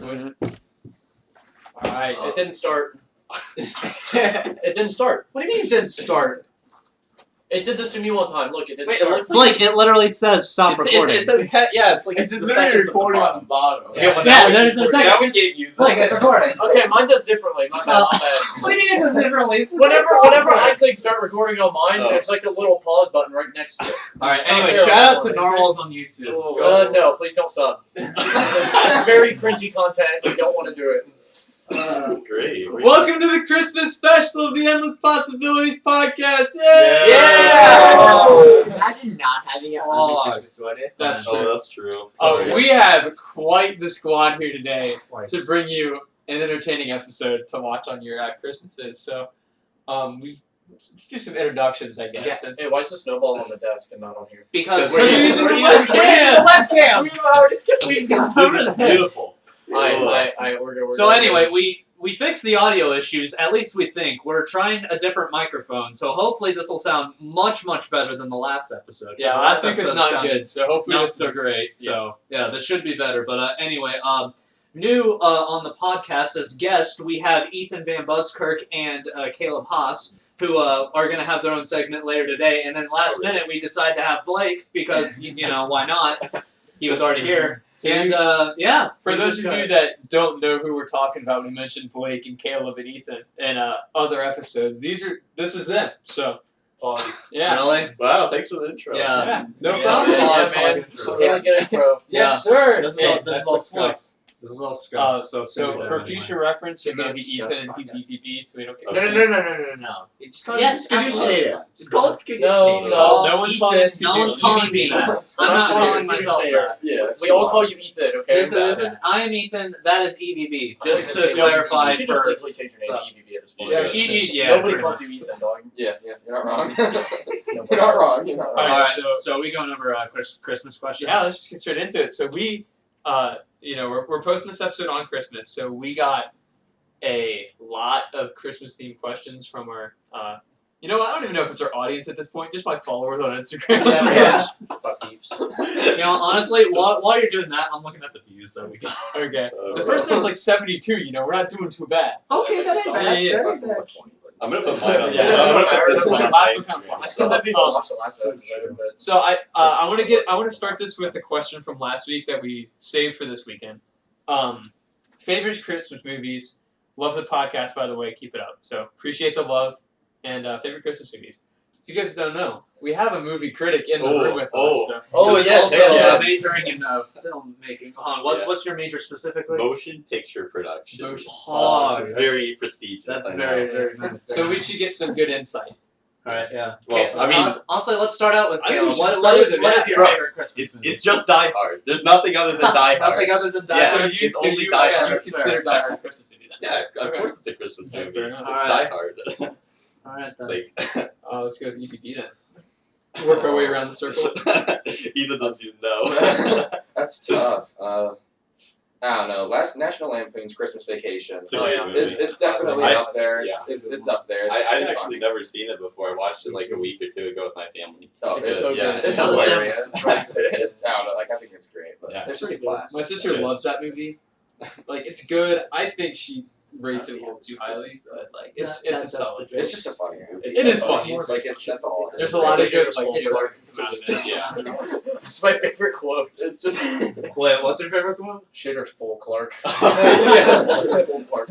boys. All right. It didn't start. It didn't start. What do you mean it didn't start? It did this to me one time. Look, it didn't Wait, start. it looks like Blake, it literally says stop recording. it says it's like It's the literally seconds recording at on the bottom. Yeah, there's no second. Now we can't use it. Like, it's recording. Okay, mine does differently. My bad. My bad. What do you mean it does differently? It's the Whenever same whenever software. I click start recording on mine, there's like a little pause button right next to it. Alright, It's not anyway, there shout out to anymore, Narwhals on YouTube. No, please don't sub. It's very cringy content. You don't want to do it. That's great. Welcome to the Christmas special of the Endless Possibilities podcast. Yeah! Imagine not having it on the Christmas sweater. That's true. Oh, that's true. Sorry. We have quite the squad here today to bring you an entertaining episode to watch on your Christmases. So, let's do some introductions, I guess. Hey, why is the snowball on the desk and not on here? Because we're using the webcam. We've already skipped. It's beautiful. We're good. So anyway, we fixed the audio issues, at least we think. We're trying a different microphone, so hopefully this will sound much, much better than the last episode. Yeah, last week was episode not sounded good, so hopefully not this so great. So yeah, this should be better. But anyway, new on the podcast as guest, we have Ethan Van Buskirk and Caleb Haas, who are going to have their own segment later today. And then last minute, we decided to have Blake because, you know, why not? He was already here. And, For those of you that don't know who we're talking about, we mentioned Blake and Caleb and Ethan in other episodes. This is them. So, yeah. Really? Wow, thanks for the intro. Yeah. No Yeah, problem. yeah, man. intro. Really good intro. Yes, sir. This Yeah, is that's all the point. scuffed. This is all scuffed. So for future reference, you're going to be Yes. Ethan and he's EVB, so we don't get No. Just call Yes, it absolutely. Just call it Skitty No, No one's Ethan, calling it no one's calling me that. I'm not calling myself that. Yeah, We all call you Ethan, okay? I am Ethan, that is EVB. Just Okay, to clarify you should just for... legally change your name to EVB at this point. Yeah, Nobody pretty calls much. you Ethan, dog. Yeah, you're not wrong. Nobody You're not does. wrong. You're not wrong. Alright, so are we going over Christmas questions? Yeah, let's just get straight into it. So we, we're posting this episode on Christmas, so we got a lot of Christmas-themed questions from our, I don't even know if it's our audience at this point, just my followers on Instagram. Honestly, while you're doing that, I'm looking at the views that we got. Okay. The first one was like 72, we're not doing too bad. Okay, that ain't bad. Yeah. That ain't bad. I'm gonna put mine on. Yeah, I'm gonna put this one on last my one. Instagram. I still have people watch the last episode, but so I want to start this with a question from last week that we saved for this weekend. Favorite Christmas movies. Love the podcast, by the way. Keep it up. So appreciate the love and favorite Christmas movies. If you guys don't know, we have a movie critic in the room with us. So. Oh, yes, also majoring in filmmaking. What's your major specifically? Motion picture production. That's very prestigious. That's I know. very, very nice. So we should get some good insight. Alright, yeah. Well, I mean, honestly, let's start out with I think Caleb. we should What start is with your Bro, favorite Christmas movie? it's just Die Hard. There's nothing other than Die Hard. Nothing other than Die Yeah, Hard. it's only Die Hard. You consider Die Hard a Christmas movie then? Yeah, of Okay. course it's a Christmas Okay, movie. fair It's enough. Die Hard. Alright then. Like, Let's go with EPP then. Work our way around the circle. Ethan doesn't even know. That's tough. I don't know. National Lampoon's Christmas Vacation. It's a great movie. It's definitely I- up there. yeah. It's up there. It's I'd pretty actually funny. never seen it before. I watched it like a week or two ago with my family. Oh, It's so yeah, good. It's Yeah. hilarious. It's I don't know. Like I think it's great, but Yeah. it's pretty classic. My sister loves that movie. Like it's good. I think she rates it a little too highly, but like it's a solid. It's just a funny movie. It is funny. It's like that's all. There's a lot of good like It's jokes like- come out of it. Yeah. It's my favorite quote. It's just. Wait, what's your favorite quote? Shitter's full, Clark. Yeah, full Clark.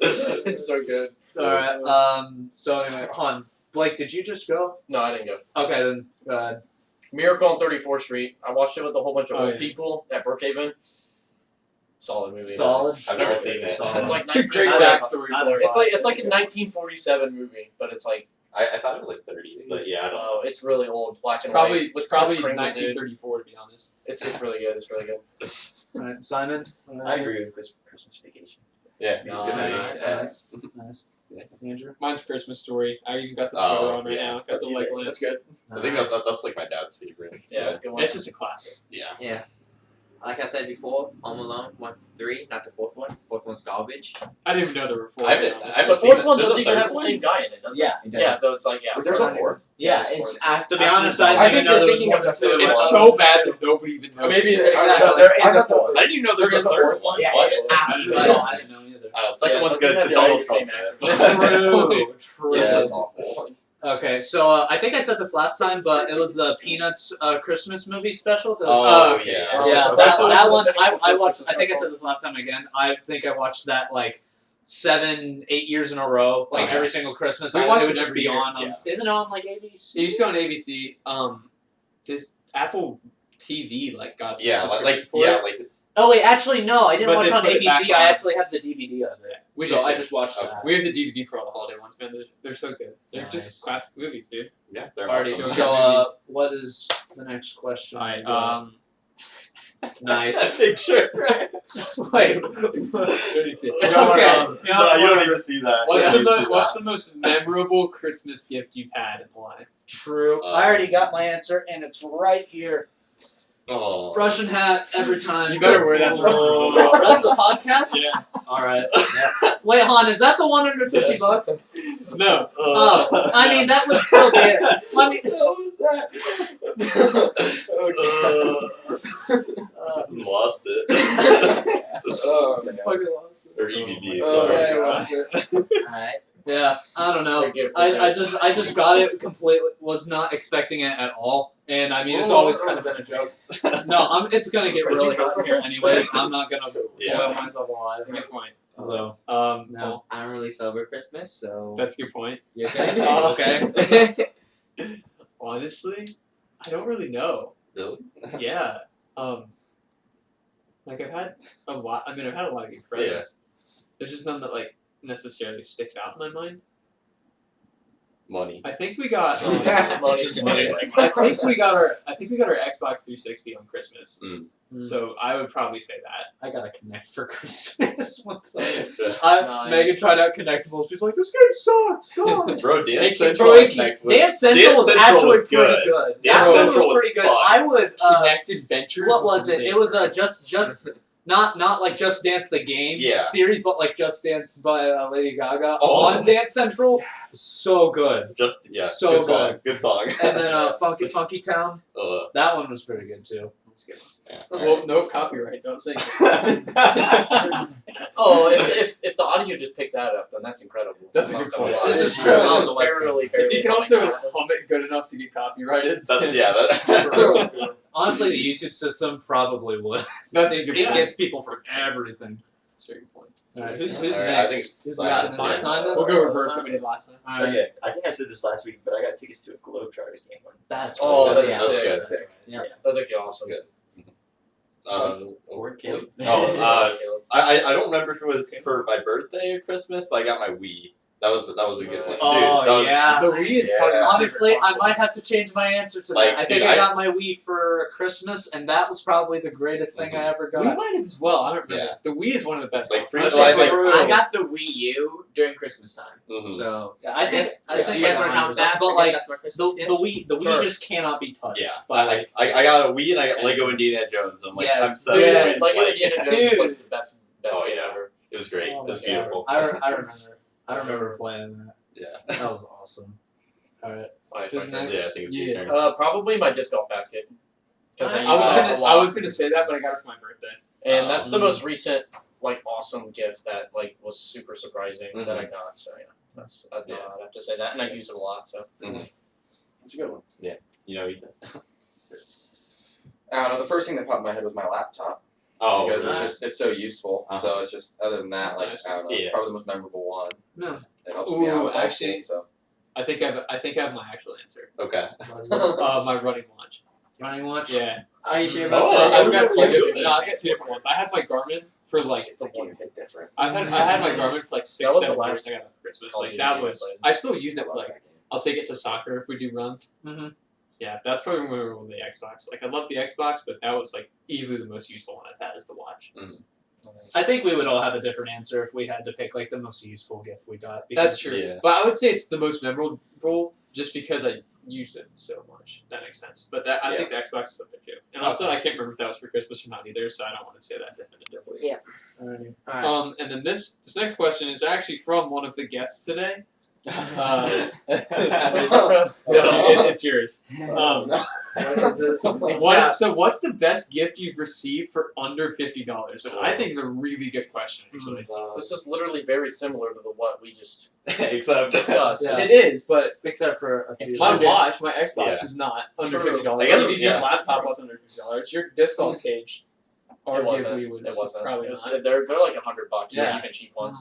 It's so good. Alright, so anyway, hon, Blake, did you just go? No, I didn't go. Okay, then go ahead. Miracle on 34th Street. I watched it with a whole bunch of Oh, old yeah. people at Brookhaven. Solid movie. Solid? I've never seen it. Solid. It's like It's a great 1940 backstory backstory. for it. It's like a 1947 movie, but it's like I thought it was like 30s, but yeah, I don't know. it's really old, black and Probably white. it's with Kris probably Kringle, dude. 1934 to be honest. It's really good. It's really good. Alright, Simon? I agree with Christmas Vacation. Yeah, Nice. it's good. Nice. Andrew? Mine's Christmas Story. I even got the Oh, sweater on right yeah. now. Got the leg That's good. I think that's like my dad's favorite. Yeah, it's a good one. It's just a classic. Yeah. Yeah. like I said before, Home Alone 1 through 3, not the fourth one. Fourth one's garbage. I didn't even know there were 4. I haven't The seen fourth it. one There's doesn't a even third have the one? same guy in it, does it? Yeah, it does. Yeah, so it's like, yeah. There's a fourth. Yeah, there's it's four. To be honest, I I didn't think even know you're there was thinking more of than the third 2. It's one. so bad that nobody even knows. Maybe Exactly. There is I a fourth. didn't even know there was a third one. Yeah, What? it's after I that. didn't know either. Second Yeah, one's it good doesn't because have Donald the same Trump's in it. True. Yeah, that's awful. Okay, so I think I said this last time, but it was the Peanuts Christmas movie special. Oh, okay, yeah. Yeah, That's that one. also I watched. Christmas I think I special. said this last time again. I think I watched that like 7, 8 years in a row, like Okay. every single Christmas. We It watched would it just every be year. on. Yeah. Isn't it on like ABC? It used to be on ABC. This Apple TV like got Yeah, subscription for it. like it's. Oh wait, actually no, I didn't But watch they on put it back ABC. I on. actually have the DVD of it. We So just I did. just watched Okay. that. We have the DVD for all the holiday ones, man. They're so good. They're Nice. just classic movies, dude. Yeah, they're Already awesome. doing So movies. what is the next question? Alright, Nice. Picture. Wait. okay. No, you don't need to see that. What's You the don't need to see what's the most memorable Christmas gift you've had and why? True. I already got my answer, and it's right here. Oh. Russian hat every time. You better wear that the rest of the The rest of the podcast? Yeah. All right. Wait, Han, is that the $150? No. Oh, I mean that would still be it. Let me. Lost it. Oh, man. Fucking lost it. Or EVD. Oh, sorry. yeah, I lost it. Alright. Yeah, I don't know. Great gift, I just got it completely. Was not expecting it at all, and I mean it's always kind of been a joke. No, it's gonna get really hot in here anyways. I'm not gonna Yeah. boil myself alive. Good point. So No, Well, I don't really celebrate Christmas, so. that's a good point. You okay? Oh, okay. Honestly, I don't really know. Really? Yeah. Like I've had a lot. I mean, I've had a lot of good presents. There's just none that like necessarily sticks out in my mind. Money. I think we got. Money. I think we got our Xbox 360 on Christmas. Mm. So I would probably say that. I got a Connect for Christmas one time. Nice. Megan tried out Connectable. She's like, "This game sucks." God. Bro, Hey, Dance Central Bro, and Connect was Dance Central was Central actually was pretty good. good. Dance That one Central was pretty good. fun. I would. Connected Ventures. What was it? really It was good. just not like Just Dance the game Yeah. series, but like Just Dance by Lady Gaga Oh. on Dance Central. So good. Just yeah. So good song. Good song. And then Funky Town. That one was pretty good too. That's good. Yeah. Well, no copyright. Don't say it. Oh, if the audio just picked that up, then that's incredible. That's a I'm good not gonna point. lie. This is It's true. miles away. Barely If you can humming also that. hum it good enough to get copyrighted, That's yeah. That. Honestly, the YouTube system probably would. That's a It good it point. gets people from everything. That's a very good point. Alright, who's Alright, I next? think Who's Simon's next? next. Simon? We'll go reverse what we did last time. Alright. Okay, I think I said this last week, but I got tickets to a Globetrotters game. That's Oh, good. that's Yeah. sick. good. Yeah. That's actually awesome. Good. Or Caleb. Caleb. I don't remember if it was for my birthday or Christmas, but I got my Wii. That was a good one. Oh, Dude, that was, yeah. The Wii is Yeah. probably my Honestly, favorite I console. might have to change my answer to Like, that. I think dude, I I- got my Wii for Christmas, and that was probably the greatest thing I ever got. We might have as well. I don't remember. Yeah. The Wii is one of the best. Like, consoles. free- like, I got the Wii U during Christmas time. Mhm. So Yeah, I think you guys want to count that? but I guess like that's my the Christmas gift. the Wii Sure. just cannot be touched. Yeah, by like I got a Wii and I got Lego Indiana Jones. I'm like, Yes, I'm so dude. it's Lego like, Indiana Jones is Dude. like the best Oh, game yeah. ever. it was great. Oh It was my God. beautiful. I remember playing that. Yeah. That was awesome. All right. Alright, Who's fine. next? Yeah, I think it's your Yeah. turn. Probably my disc golf basket. 'Cause I use was it gonna a lot. say that, but I got it for my birthday. And that's the Mm. most recent, like, awesome gift that, like, was super surprising that I got. So yeah, I'd have to say that, and I use it a lot. So It's a good one. You know, Ethan. I don't know. The first thing that popped in my head was my laptop Oh, because really? it's so useful. Uh-huh. So it's just other than that, That's like nice. I don't know. It's Yeah. probably the most memorable one. No. It helps me out. Ooh, with high actually- school, I think I have my actual answer. Okay. My running watch. Running watch. Yeah. Are you sure about Oh, that? I've got that's two what you different. do. No, I've got two different ones. I have my Garmin for like the one bit different. I had my Garmin for like 6, That was the 7 last years. I got it for Christmas. Call Like of that Duty I was. played. I still use it I for love like. that game. I'll take it to soccer if we do runs. Mhm. Yeah, that's probably when we were on the Xbox. Like I love the Xbox, but that was like easily the most useful one I've had is the watch. I think we would all have a different answer if we had to pick like the most useful gift we got. That's true. Yeah. But I would say it's the most memorable just because used it so much. That makes sense. But that I think the Xbox is up there too. And also, I can't remember if that was for Christmas or not either, so I don't want to say that definitively. Yeah. Alrighty. Alright. And then this next question is actually from one of the guests today. It's yours. So what's the best gift you've received for under $50? Which I think is a really good question, actually. So it's just literally very similar to what we just Except discussed. Yeah. It is, but Except for a few. my watch, my Xbox Yeah. was not under True. $50. I guess, DVD's yeah. laptop was under $50. Your disc golf cage It wasn't. arguably was It wasn't. probably It was- not. They're like $100, Yeah. even cheap ones.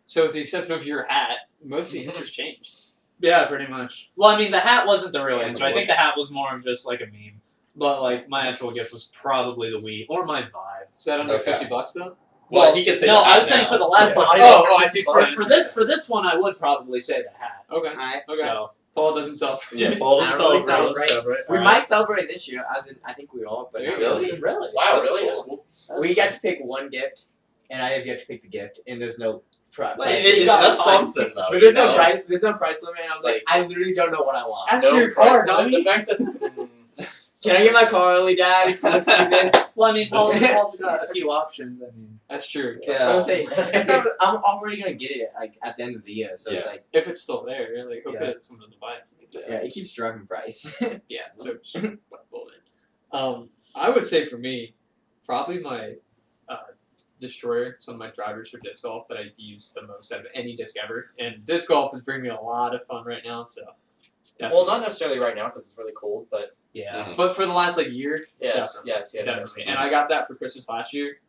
So with the exception of your hat, most of the answers changed. Yeah, pretty much. Well, I mean, the hat wasn't the real answer. I think the hat was more of just like a meme. But like, my actual gift was probably the Wii or my Vive. Is that under Okay. $50 though? Well, he can say no, the I hat was saying now. for the last one. Oh, I see what you're saying. For this one, I would probably say the hat. Okay. Alright. Okay. So Paul doesn't sell. Yeah, Paul Not really celebrates. celebrate. We might celebrate this year, as in I think we all, but not Really? really. Wow, That's really? cool. That's cool. We get to pick one gift, and I have yet to pick the gift, and there's no price. But that's something though. But there's you no know? price. There's no price limit, and I was like, I literally don't know what I want. Ask for your price car, limit. dummy. The fact that Can I get my car early, Dad? If you listen to this. Well, I mean, Paul's got a few options. I mean, That's true. I would say it's not, I'm already gonna get it like at the end of the year, so it's Yeah. like If it's still there, like hopefully someone doesn't buy it. yeah, it keeps dropping price. Yeah. So well then. I would say for me, probably my Destroyer. It's one of my drivers for disc golf that I use the most out of any disc ever. And disc golf is bringing me a lot of fun right now. So. well, Definitely. not necessarily right now because it's really cold, but yeah. But for the last like year, yes, Definitely. yes, definitely. And I got that for Christmas last year.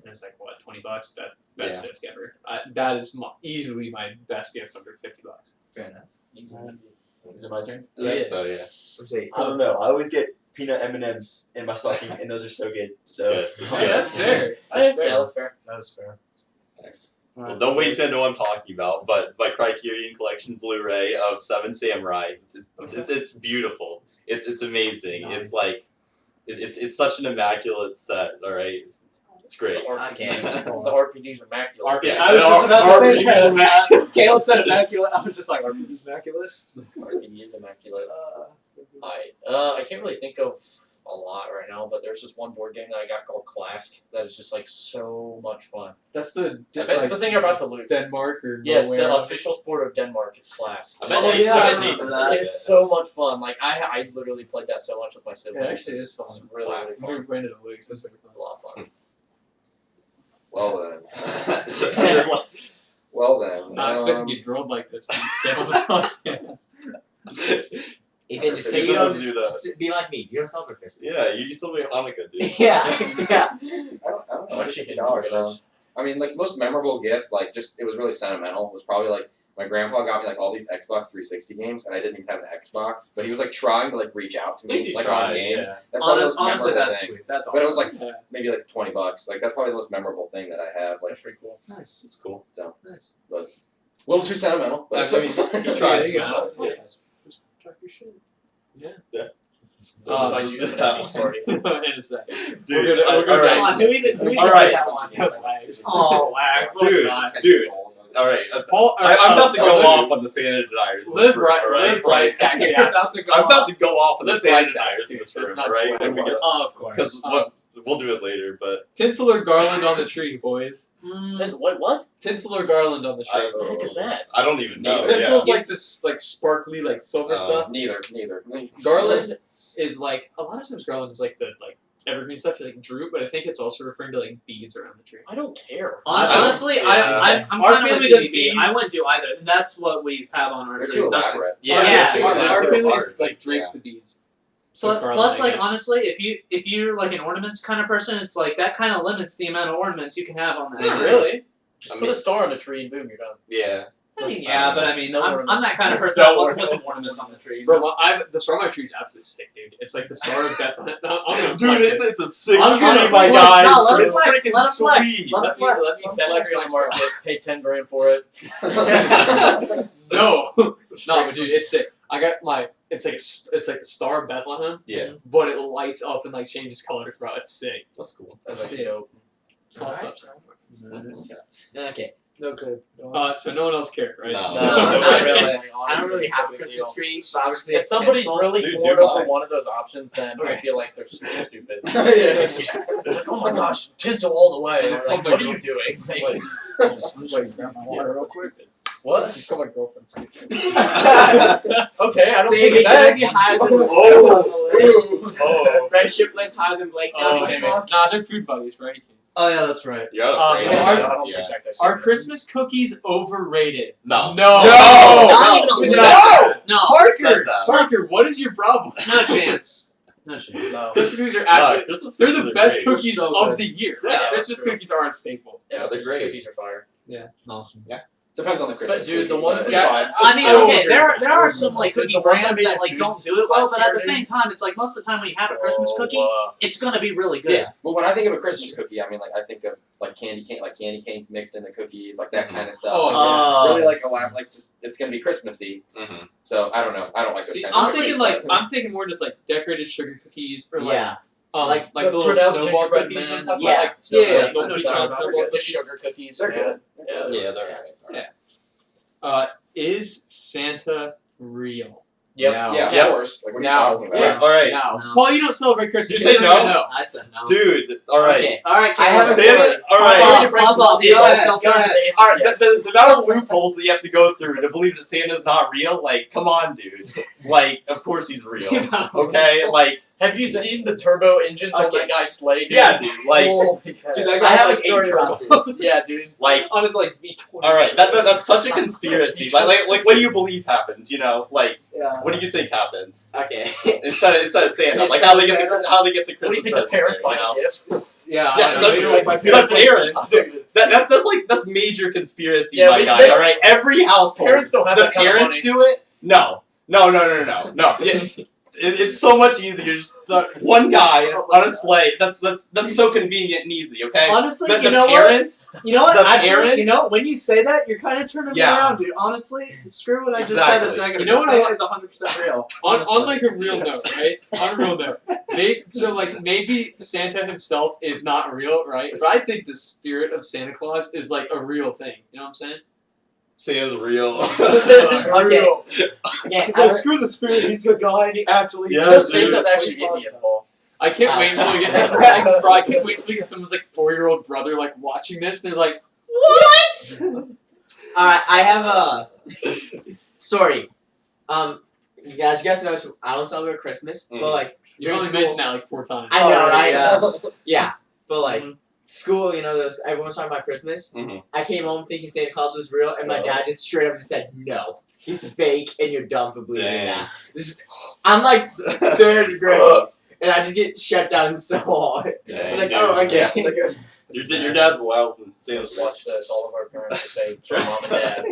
And it's like what, $20? That best disc ever. That is easily my best gift under $50. Fair enough. Easy. Is it my turn? Yeah. So yeah. I don't know. I always get peanut M&Ms in my stocking, and those are so good. So Good. Yeah, that's fair. That's fair. That's fair. That is fair. Well, don't wait to know what I'm talking about, but my Criterion Collection Blu-ray of Seven Samurai. It's beautiful. It's amazing. Nice. It's like it's such an immaculate set. All right, it's great. The RPG, Okay. the RPG's immaculate. RP. I was just about to say that. immaculate. Caleb said immaculate. I was just like, RPG's immaculate. RPG is immaculate. I can't really think of a lot right now, but there's this one board game that I got called Clask that is just like so much fun. That's the That's the thing you're about to lose. Denmark or Yes, Norway. the official sport of Denmark is Clask. I bet Oh, Nathan- yeah, I I bet remember Nathan's that. like It's so much fun. Like I literally played that so much with my siblings. It actually is fun. It's really, really We're fun. going to the leagues. That's very fun. A lot of fun. Well then. that. Well then. Not expecting to get drilled like this. Get on the podcast. Ethan, just say Ethan you don't doesn't do that. be like me. You don't celebrate Christmas. Yeah, you still make Hanukkah, dude. yeah. I don't know. What chicken dollars? I mean, like most memorable gift, like just it was really sentimental. Was probably like my grandpa got me like all these Xbox 360 games, and I didn't even have an Xbox, but he was like trying to like reach out to At least me he like tried, on games. yeah. That's probably the most Honestly, memorable that's thing. sweet. That's awesome. But it was like Yeah. maybe like $20. Like that's probably the most memorable thing that I have. Like That's pretty cool. nice. It's cool. Nice. a little too sentimental. But I mean, he tried. There you go. Yeah. Just check your shit. I use it for that party. In a second. Dude, We're gonna all go right. down. Come on, who even All right. that one? That was Wags. Oh, Wags. what Dude, a guy. dude. All right, Paul, I'm about to go listen, off on the Santa deniers. in Live this room, right, all right? live right. Actually, I'm about to go. I'm about to go off on the Live Santa right deniers in too, this so it's room, not all right? too And we much. get- Oh, of course. Because we'll do it later, but Tinsel or garland on the tree, boys. Then what? Tinsel or garland on the tree. What the heck is that? I don't even know. Tinsel's yeah. like this, like sparkly, like silver Oh. stuff. neither. Garland is like a lot of times. Garland is like the evergreen stuff, like droop, but I think it's also referring to like beads around the tree. I don't care. Honestly, Yeah. I'm Our kind of family with does you, beads. I wouldn't do either. That's what we have on our They're tree. too Nothing. elaborate. Yeah, Yeah, they're too our elaborate. family Elaborate. just, like drapes the beads. Plus, garland, plus I like guess. honestly, if you're like an ornaments kind of person, it's like that kind of limits the amount of ornaments you can have on that. tree. Really? Just I put mean- a star on the tree and boom, you're done. Yeah. I mean, That's- yeah, but I mean, No I'm that kind of person No that wants to put some ornaments. ornaments on the tree. Bro, the star on my tree is absolutely sick, dude. It's like the star of Bethlehem. I'm gonna Dude, flex it. it's a sick I'm gonna tree, flex. my guy. No, let him It's flex. freaking Let him flex. sweet. Let him Let me flex. fetch it on the market, pay 10 grand for it. No, no, but dude, it's sick. I got my. It's like the Star of Bethlehem, Yeah, but it lights up and like changes colors, bro. It's sick. that's cool. That's sick. dope. I'll Alright. stop. Okay. Okay. So no one else cared, right? No. No, not really. I don't really have a Christmas tree, so obviously If somebody's really Dude, torn do over mine. one of those options, then I Okay. feel like they're stupid. Yeah. It's like, oh my gosh, tinsel all the way. It's like, what are you doing? Wait, grab my water real quick. What? Just call my girlfriend stupid. Okay, I don't take Sammy, it can I back. be higher than Oh. friendship list higher than Blake now? Oh, Sammy? nah, they're food buddies, right? Oh yeah, that's right. You're not afraid Um, of are- that. I don't Yeah. take back that Are statement. Christmas cookies overrated? No. No. Not even a Who's little. that? No, Parker. Said that. Parker, what is your problem? no chance. No chance. No. Christmas cookies are No, absolutely. Christmas They're cookies the are best great. cookies So of good. the year. Yeah, Christmas true. cookies are a staple. Yeah, they're Christmas great. cookies are fire. Awesome. Depends on the Christmas. But dude, the cookie, ones but- that Yeah, fine. I mean, So okay, there weird. are some like The cookie ones I brands made that at like don't Foods do it well, but at the last year, same time, it's like most of the time when you have a Christmas cookie, Oh, it's gonna be really good. Yeah. Well, when I think of a Christmas cookie, I mean, like I think of like candy cane mixed in the cookies, like that kind of stuff. Oh, Like, yeah. really like a lot, like just it's gonna be Christmassy. Mm-hmm. So I don't know. I don't like those See, kinds I'm of thinking cookies, like but- I'm thinking more just like decorated sugar cookies or like Yeah. like the the little pronounced snowball gingerbread cookies. man I'm talking and- about like Yeah, snowball- yeah, nobody yeah. tries snowball just cookies. sugar cookies. They're yeah. good. Yeah. Yeah, they're right. Is Santa real? Yep. Yeah, Yeah. of course. Like what are you No. talking about? Wait, all right, No. Paul, you don't celebrate Christmas. You say don't even no? know. I said no. dude. All right, Okay. All right, I have a Caleb. Santa. All Sorry right. to break the Bob, deal. go ahead, Tell go ahead. All right, the amount of loopholes that you have to go through to believe that Santa's not real, like, come on, dude. Like, of course he's real. Okay, like, Have you seen the turbo engines on Okay. that guy's sleigh? Dude? yeah, dude. Like, Holy Dude, cow. that I guy have has a like story 8 about turbos. this. Yeah, dude. like. On his like V20. All right, that's such a conspiracy. Like, what do you believe happens? You know, like, Yeah. what do you think happens Okay. instead of Santa? Like, Instead how of they get Santa? how they get the What do you Christmas think the parents presents buy there, you know? gifts? Yeah. Yeah, I know. that's- You're like my the parents. parents. That's major conspiracy, Yeah, my but guy. they- All right, every household. Parents don't have The that kind of parents money. do it? No. It's so much easier. Just one guy on a sleigh. That's so convenient and easy. Okay. Honestly, The you know what? parents. You know what? The Actually, parents- you know, when you say that, you're kind of turning me Yeah. around, dude. Honestly, screw what I just said a Exactly. second You ago. know what I Santa like- is 100% real. On honestly. like a real note, right? On a real note, so like maybe Santa himself is not real, right? But I think the spirit of Santa Claus is like a real thing. You know what I'm saying? Santa's real. Okay. Yeah. He's like, screw the spirit. He's a good guy. And he actually. Yeah, No, dude. Santa's actually Indian, Paul. I can't wait until we get. Bro, I can't wait until we get someone's like 4-year-old brother like watching this. And they're like, what? Alright, I have a story. You guys know I don't celebrate Christmas, but like You during only school- mentioned that like 4 times. I know, Oh, right? yeah. Yeah, but like Mhm. school, you know, everyone's talking about Christmas. Mhm. I came home thinking Santa Claus was real, and my Oh. dad just straight up just said, "No, he's fake, and you're dumb for believing Dang. that." I'm like third grade, and I just get shut down so hard. Dang, It's like, dude. oh, okay. Yeah. Your dad's wild and Santa's Just watch this. All of our parents will say, "Sure, mom and dad."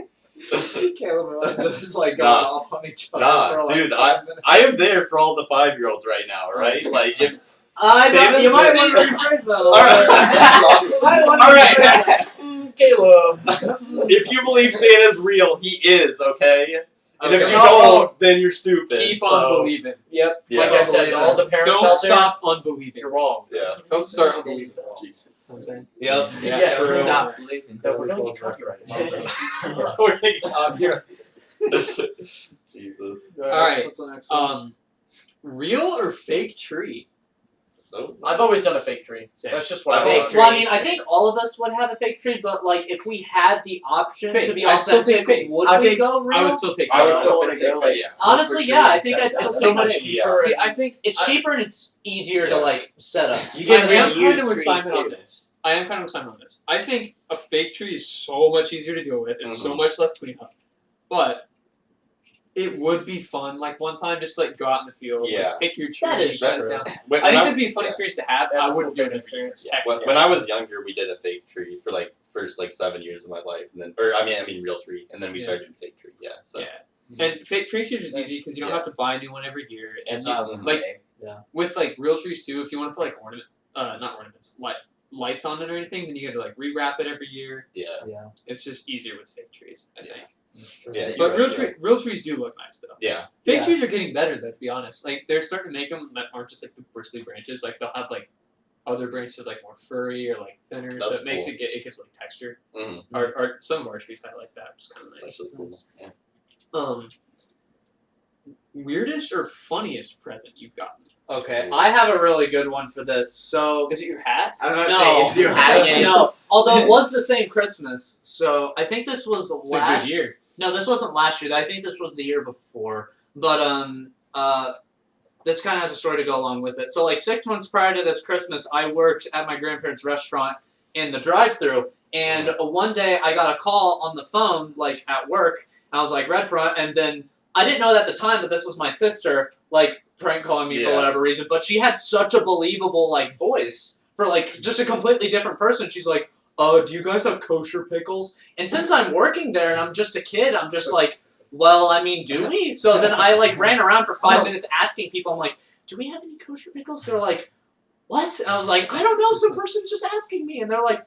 Caleb and I just like Nah. going off on each other Nah, for like dude, 5 minutes. I am there for all the 5-year-olds right now. Right? Like if. I know, Santa's you might real. want to rephrase that. All right. All right. Caleb. If you believe Santa's real, he is, okay? And if Okay. you don't, then you're stupid. Keep so, on believing. Yep. Yeah. Like I said, all the parents Don't out stop unbelieving. there, you're wrong. Yeah. Don't start unbelieving. Jeez. You know what I'm saying? Yep. Yeah, true. stop. believing. No, we're gonna get copyrighted. Jesus. Alright, What's the next one? Real or fake tree? Oh. I've always done a fake tree. Same. That's just what I Fake want. tree. Well, I mean, I think all of us would have a fake tree, but like if we had the option Fake. to be I'd still take authentic, fake. would I'll we take- go real? I would still take I would fake. still take take fake. fake. Honestly, yeah, I think I'd still It's take so much fake. cheaper. See, I think It's cheaper and it's easier Yeah. to like set up. You I get am some kind used of with trees Simon on too. this. I am kind of with Simon on this. I think a fake tree is so much easier to deal with. It's so much less cleanup. But it would be fun, like one time, just like go out in the field, Yeah. like, pick your tree. That is That- true. When, I when think I, that'd be a fun experience to have. That's I a wouldn't cool do it fun experience. experience. when I was younger, we did a fake tree for like first like 7 years of my life, and then I mean real tree, and then we Yeah. started doing fake tree. Yeah. So. Yeah. And fake tree trees is easy because you don't Yeah. have to buy a new one every year. And That's what I was you, gonna like say. with like real trees too, if you want to put like not ornaments, lights on it or anything, then you got to like rewrap it every year. Yeah. It's just easier with fake trees, I think. Yeah. But you're right. real trees do look nice though. Yeah. Fake Yeah. trees are getting better though, to be honest. Like they're starting to make them that aren't just like the bristly branches. Like they'll have like other branches like more furry or like thinner, so That's it makes cool. it gives like texture. Mhm. Or some of our trees I like that, which is kind of nice. That's really cool. Yeah. Weirdest or funniest present you've gotten? Okay, I have a really good one for this. So Is it your hat? I'm gonna No. say, is your hat again? no, although it was the same Christmas. So I think this was It's a last good year. No, this wasn't last year. I think this was the year before. But this kind of has a story to go along with it. So like 6 months prior to this Christmas, I worked at my grandparents' restaurant in the drive-thru, and one day I got a call on the phone like at work, and I was like red front, and then I didn't know at the time that this was my sister like prank calling me for Yeah. whatever reason, but she had such a believable like voice for like just a completely different person. She's like, "Oh, do you guys have kosher pickles?" And since I'm working there and I'm just a kid, I'm just like, well, I mean, do we? So then I like ran around for 5 minutes asking people. I'm like, do we have any kosher pickles? They're like, what? And I was like, I don't know. Some person's just asking me, and they're like,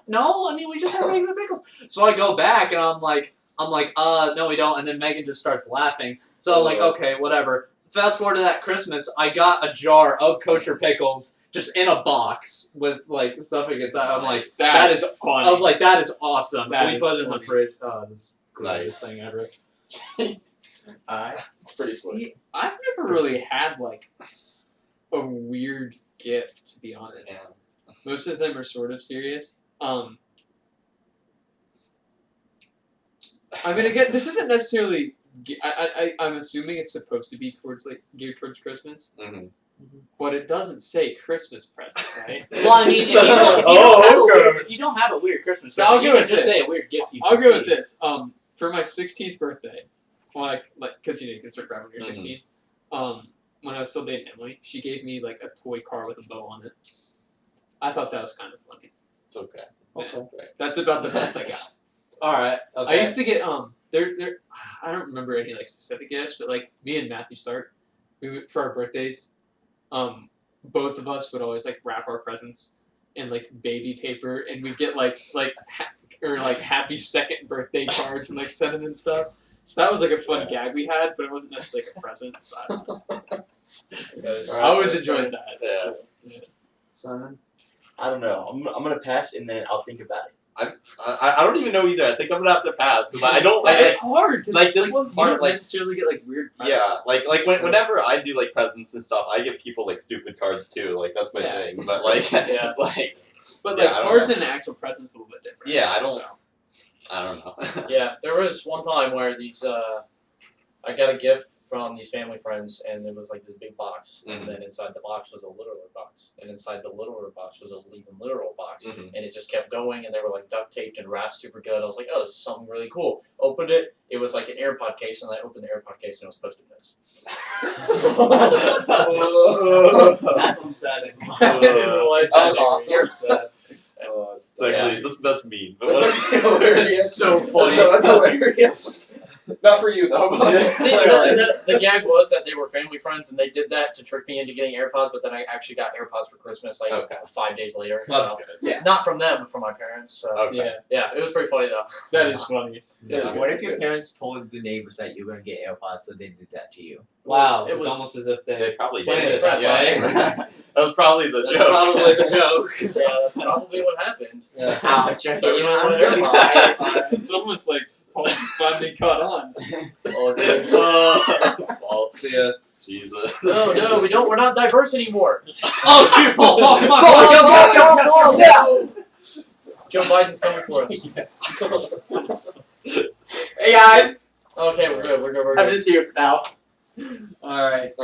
no. I mean, we just have regular pickles. So I go back and I'm like, no, we don't. And then Megan just starts laughing. So I'm like, okay, whatever. Fast forward to that Christmas, I got a jar of kosher pickles just in a box with like stuffing inside. I'm like, that is funny. I was like, that is awesome. That We is put it in the funny. fridge. Oh, this is the greatest thing ever. It's pretty slick. See, I've never really had like a weird gift, to be honest. Most of them are sort of serious. I'm gonna get. This isn't necessarily. I'm assuming it's supposed to be towards like geared towards Christmas, Mhm. but it doesn't say Christmas present, right? Well, I mean, if you don't, if you don't have a weird Christmas So I'll present, you go can with just this. say a weird gift you I'll can go with see. this. For my 16th birthday, because you can start driving when you're 16. When I was still dating Emily, she gave me like a toy car with a bow on it. I thought that was kind of funny. It's okay. Yeah. That's about the best I got. All right. Okay. I used to get I don't remember any like specific gifts, but like me and Matthew Stark, we would, for our birthdays, both of us would always like wrap our presents in like baby paper, and we'd get like happy second birthday cards and like send them and stuff. So that was like a fun gag we had, but it wasn't necessarily like a present. So I don't know. I always enjoyed that. Yeah. Simon. I don't know. I'm gonna pass and then I'll think about it. I don't even know either. I think I'm gonna have to pass because I don't. It's hard. 'Cause, like this one's you hard. don't Like necessarily get like weird presents. yeah, whenever I do like presents and stuff, I give people like stupid cards too. Like that's my Yeah. thing. But like Yeah. like But Yeah, like I don't cards know. and actual presents a little bit different. Yeah, I don't- So. I don't know. Yeah, there was one time where these I got a gift from these family friends, and it was like this big box, Mhm. and then inside the box was a littler box, and inside the littler box was a even literal box, Mhm. and it just kept going, and they were like duct taped and wrapped super good. I was like, oh, this is something really cool. Opened it, it was like an AirPod case, and I opened the AirPod case, and it was Post-it notes. That's upsetting. That's awesome. You're upset. Oh, It's actually that's mean. But That's what- actually hilarious. That's so funny. That's hilarious. Not for you though. But See, the gag was that they were family friends, and they did that to trick me into getting AirPods. But then I actually got AirPods for Christmas, like Okay. 5 days later. That's So, good. Yeah. not from them, but from my parents. So. Okay. Yeah, it was pretty funny though. That is funny. Yeah. What if your parents told the neighbors that you were gonna get AirPods, so they did that to you? Wow, It it's was- almost as if They they. probably Playing did. it that way. That was probably the That's joke. probably the joke. Yeah, that's probably what happened. Ouch! I So hate you know I'm what so AirPods- sorry. It's almost like Paul finally caught on. Oh, dude. False. See ya. Jesus. No, we don't. We're not diverse anymore. Oh shoot, Paul! Come on! Joe Biden's coming for us. Hey guys, Okay, we're good. We're good. We're I'm good. just here for now. Alright. Do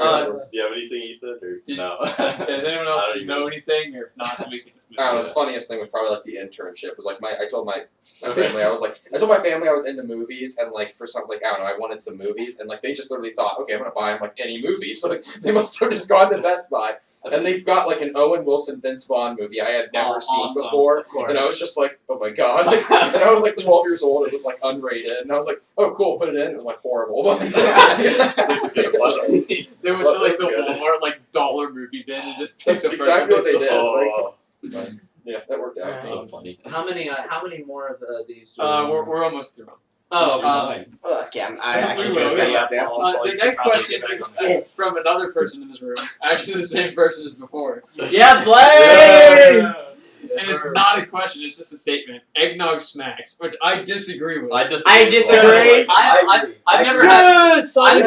you have anything, Ethan? Or Did- no? Does anyone else I don't know even- anything? Or if not, then we can just move I don't know, on. the funniest thing was probably like the internship. Was like I told my family I was into movies, and like for something like I don't know, I wanted some movies, and like they just literally thought, okay, I'm gonna buy them like any movie. So like, they must have just gone to Best Buy, and they got like an Owen Wilson Vince Vaughn movie I had never seen awesome. before, Of course. and I was just like, oh my god! Like, and I was like 12 years old. It was like unrated, and I was like, oh cool, put it in. It was like horrible. They went to like the Well, that's Walmart like dollar movie bin and just picked That's the exactly what first they one. did. Oh, Yeah, that worked out. that's so funny. How many more of these? Do We're almost through them. Oh, Okay, I actually We should will, say we will. something. The next question is from another person in this room. Actually, the same person as before. Yeah, Blake! And it's not a question, it's just a statement. Eggnog smacks, which I disagree with. I disagree. I've never Yes! I've Yeah.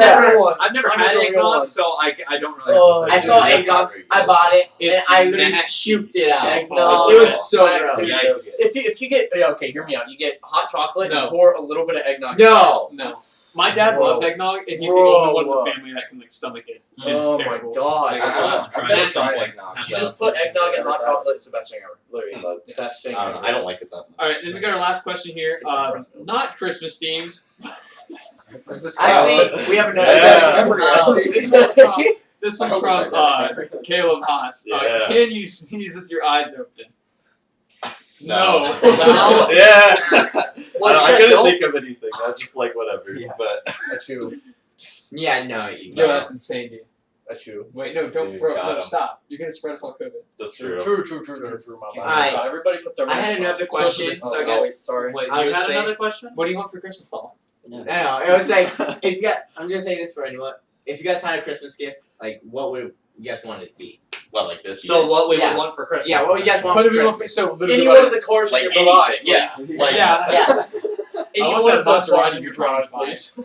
never had eggnog, so I don't really. Oh, have to I say saw it. eggnog. I bought it, It's and I literally nasty. puked it out. Eggnog. It was so Smacks, gross. dude. If you get okay, hear me out. You get hot chocolate No. and pour a little bit of eggnog. No. No. My dad Whoa. loves eggnog, and he's the Whoa, only one in whoa. the family that can like stomach it. It's Oh terrible. my god! Like, I've I've never never tried tried eggnog. You just put eggnog in hot chocolate. It's the best thing ever. Literally, the best thing. I don't know. ever. I don't like it that much. All right, then we got our last question here. Tastes like breast milk. Not Christmas themed. Actually, we have another Yeah. question. This one's from this I one's hope from it's identical. Caleb Haas. Yeah. Can you sneeze with your eyes open? No. No. Yeah. Well, I yeah, couldn't don't- think of anything. That's just like whatever. Yeah. But That's you. Yeah, no, you Yo, don't. that's insane, dude. That's you. Wait, no, don't, Dude, bro, got no, him. stop. You're gonna spread us all COVID. that's true. True. My bad. Alright. So everybody put their. I had masks on. another question, Social so I Oh, guess. wait, sorry. Wait, I you would had say- another question? What do you want for Christmas, Paul? No, it was like if you got. I'm just saying this for anyone. If you guys had a Christmas gift, like what would you guys want it to be? What, like this? So what we Yeah. would want for Christmas? Yeah, what would you guys want What for do we want for Christmas? so literally Any what- one of the cars like in your garage, anything, yeah. please. Like Yeah. Yeah, Any I want one that of those Maserati cars in you're your trying garage, to buy. please.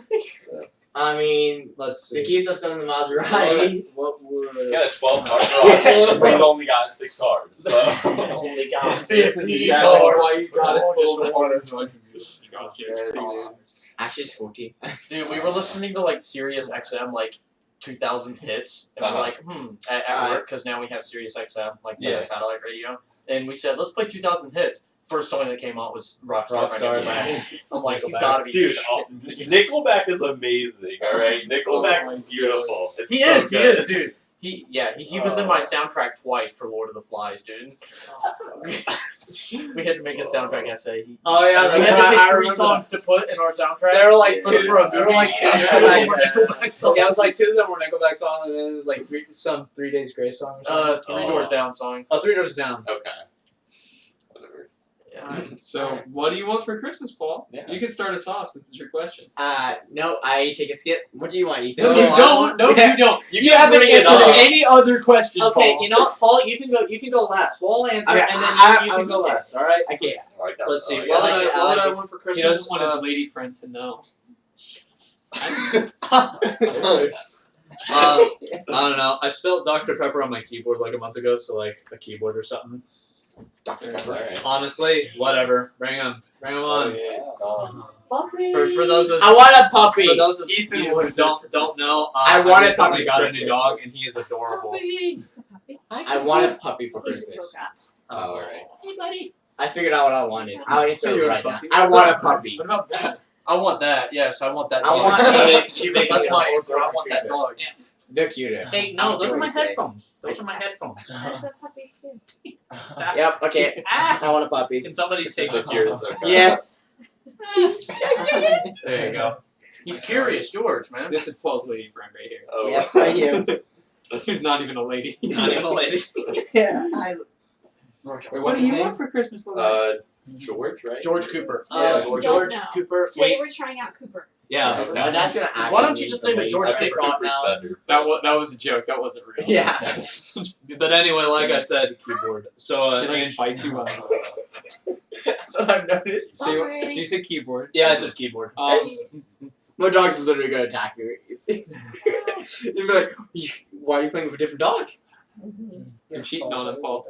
I mean, Let's the see. keys are still in the Maserati. What would? It's got a 12-car garage. We've only got 6 cars. So. Holy God. This is exactly why you got it full of orders. You got it. Actually, it's 14. Dude, we were listening to like Sirius XM like 2000 hits, and we're like, at work because now we have Sirius XM like the Yeah. satellite radio, and we said let's play 2000 hits. First song that came out was Rockstar. Rockstar. I'm like, you Nickelback. gotta be Dude, shitting. Nickelback is amazing, alright? Nickelback's beautiful. It's He so is, good. dude. He was in my soundtrack twice for Lord of the Flies, dude. We had to make a soundtrack essay. Oh yeah, We that's had to right. pick I 3 remember songs to put in our soundtrack. There were like for, two. for a There were movie. like two. and Yeah, two of them like were that. Nickelback songs. Yeah, it was like 2 of them were Nickelback songs, and then it was like some 3 Days Grace song or something. Three Doors Down song. Oh, 3 Doors Down. Okay. Whatever. So, what do you want for Christmas, Paul? Yeah. You can start us off since it's your question. No, I take a skip. What do you want, Ethan? No, you don't. No, you don't. You can haven't bring it answered up. any other question, Okay, Paul. you know what, Paul? You can go. You can go last. We'll answer, Okay, and then you I'm can go okay. last. All right. I can't. I like that. Let's see. Oh, What I like did it, I what like did I it. want for He Christmas? doesn't want his lady friend to know. I don't know. I spilled Dr. Pepper on my keyboard like a month ago, so like a keyboard or something. Dr. Pepper. Alright. Honestly, whatever. Bring them on. For those of I want a puppy. For those of Ethan you who was don't know, I want a recently puppy got for a new Christmas. dog, and he is adorable. It's a puppy. I want a puppy for Christmas. Oh, alright. Hey, buddy. I figured out what I wanted. I'll answer You it want a right now. puppy? I want a puppy. What about that? I want that. Yes, I want that. I dog. want That's my answer. I want that dog. They're cuter. Hey, I no, don't those care are what my you say. headphones. Those are my headphones. That's what puppies do. Stop. Yep. Okay. I want a puppy. Can somebody take That's it? yours. Okay. Yes. There you go. He's curious, George, man. This is Paul's lady friend right here. Oh. Yep. Right here. Who's not even a lady. Not even a lady. Yeah. I. Wait, What what's do his you name? want for Christmas, Lily? George, right? George Cooper. Yeah, George George know. Cooper. Today we're trying out Cooper. Yeah. Okay. Well, that's gonna actually. Why don't you be just the name it lady. George I think Cooper on Cooper's now? better. That was a joke. That wasn't real. Yeah. But anyway, like I said, keyboard. So He like bites you on the legs. That's what I've noticed. So you said keyboard. yeah, I said keyboard. My dog's literally gonna attack me. You'd be like, "Why are you playing with a different dog?" You're cheating on him, Paul.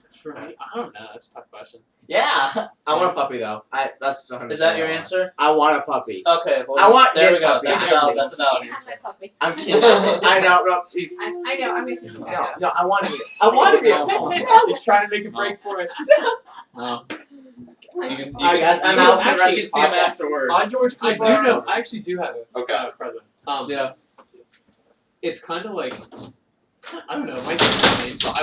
For me, I don't know. That's a tough question. Yeah. I want a puppy though. That's 100% Is that your what I want. answer? I want a puppy. Okay. Well, I want there this we go. puppy, That's actually. about. That's about. I have my puppy. I'm kidding. I know. No, please. I know. I'm going to take No, no. I want to be. I want to be. No. He's trying to make a break for it. No. Alright, guys. I'm out. Actually, Actually, you can see him afterwards. I George I Cooper. do know. I actually do have it. Okay. Present. Yeah. It's kind of like I don't know. It might sound lame, but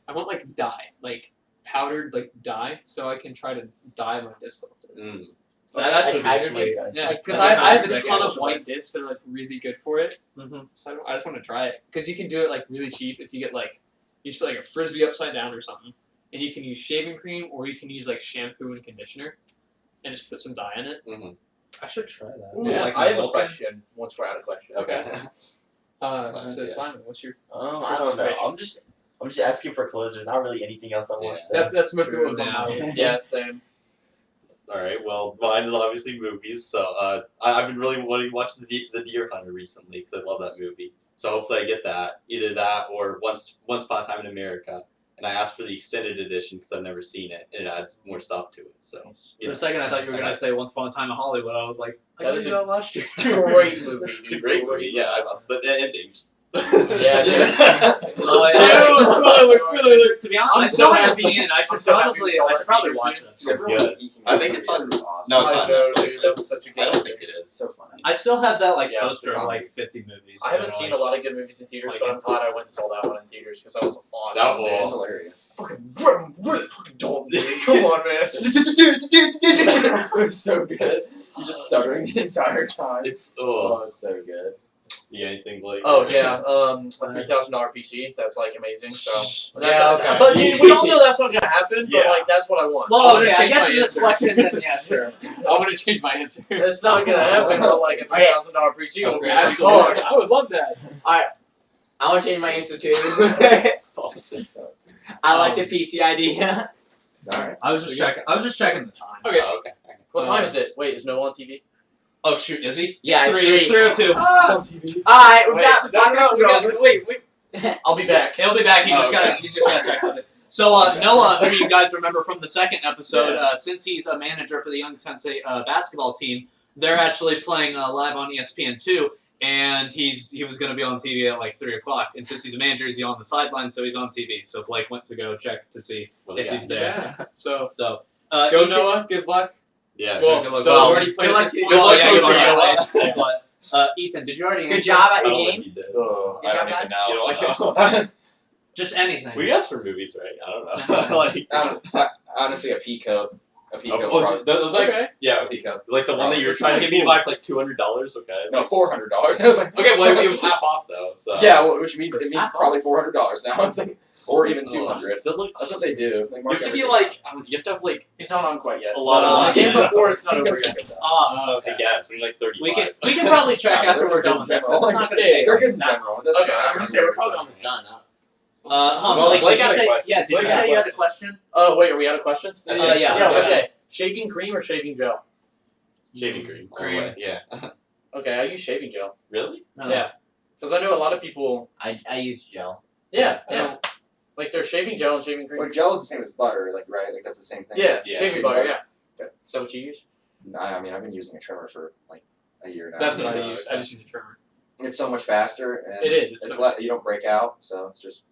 I want like dye, like powdered like dye, so I can try to dye my disc after this. That actually Like, be sweet. Yeah, Like, because like I have a second ton or of something. white discs that are like really good for it. Mhm. So I just want to try it because you can do it like really cheap if you get like you just put like a frisbee upside down or something, and you can use shaving cream or you can use like shampoo and conditioner, and just put some dye in it. I should try that. Yeah, Like I have a Vulcan? question. Once we're out of questions. Okay. So yeah. Simon, what's your? I don't know. I'm just asking for clothes. There's not really anything else I want to say. That's mostly what was on Yeah. my list. Yeah, same. All right. Well, mine is obviously movies. So I've been really wanting to watch the Deer Hunter recently because I love that movie. So hopefully I get that, either that or Once Upon a Time in America. And I asked for the extended edition because I've never seen it, and it adds more stuff to it. So For a second, I thought you were gonna say Once Upon a Time in Hollywood. I was like, I That did is a that last year. Great movie. it's a great movie. Yeah, but the endings. Yeah, dude. Oh, Spoiler, spoiler. To be honest, I'm I so still haven't happy. seen it. I should I'm so happy probably, we saw I it. should probably watch it. It's good. I think it's on. No, it's I not know, Netflix. dude. That was such a good I don't movie. think it is. So funny. I still have that like Yeah, poster it's a of like 50 movies. I haven't that seen are, a lot of good movies in theaters, Like but I'm it. glad I went and saw that one in theaters because that was awesome. That dude. It's was- hilarious. Fucking really fucking dumb, dude. Come on, man. It was so good. You're just stuttering the entire time. It's Oh, it's so good. yeah, anything like. Oh yeah, a $3,000 PC. That's like amazing. So Yeah, okay. But dude, we all know that's not gonna happen. But Yeah. like that's what I want. Well, I'm okay, gonna I guess change in my this answer. question, then yeah, sure. I want to change my answer. It's not gonna happen. But like a $3,000 PC will be Absolutely. I would love that. I want to change my answer too. I like the PC idea. Alright. I was just checking. I was just checking the time. Okay. Oh, okay. What time is it? Wait, is Noah on TV? Oh shoot, is he? Yeah, it's it's 3. It's 3:02. Ah! on TV. Alright, we Wait, got the podcast going. Wait. I'll be back. He'll be back. He's Oh, just got. okay. He's just got to check on it. So Noah, who you guys remember from the second episode, since he's a manager for the Young Sensei basketball team, they're actually playing live on ESPN2, and he was going to be on TV at like 3:00. And since he's a manager, he's on the sideline, so he's on TV. So Blake went to go check to see Well, if yeah. he's there. So So go Ethan- Noah. Good luck. Yeah. Well, good luck. though Well, we already played good at luck this to you. point. Well, yeah, Good you luck, already coach. played. But Ethan, did you already Good answer? job I at your don't game. think he did. Oh, Good I job, don't guys. even know. Like, Just anything. we asked for movies, right? I don't know. Like, Honestly, a peacoat. A peacoat. oh, probably. those like Okay. yeah, A peacoat. like the one that you were It's trying to pretty get me to cool. buy for like $200. Okay. No, $400. I was like, Okay, well it was half off though. So Yeah, well, which means it means Half probably $400 now. It's like, or even Oh, $200. that look- That's what they do. They You mark have to be everything like down. you have to have like He's not on quite yet. a lot Uh, of The game yeah. before it's not over Peacoats yet. are good, though. Oh, I guess when you're like 35. We can probably check Yeah, after they're we're good done in with this. general. It's not going to Yeah, take. they're good in that- general. It doesn't Okay, I matter. was gonna say we're probably almost done. Huh? Blake, Blake did you had a say? question. Yeah, did Blake you had a say you had a question? Oh wait, are we out of questions? Yeah. Okay. Shaving cream or shaving gel? Shaving cream. all the Cream. way, Yeah. Okay, I use shaving gel. Really? No. Yeah. Because I know a lot of people. I use gel. Yeah. I Yeah. don't- Like there's shaving gel and shaving cream. Well, gel is the same as butter, like right? Like that's the same thing. Yeah, Yeah, shaving butter. Yeah. Is that what you use? I mean, I've been using a trimmer for like a year now. That's what I Yeah. use. I just use a trimmer. It's so much faster, and It is. It's It's so you don't break out, so it's just.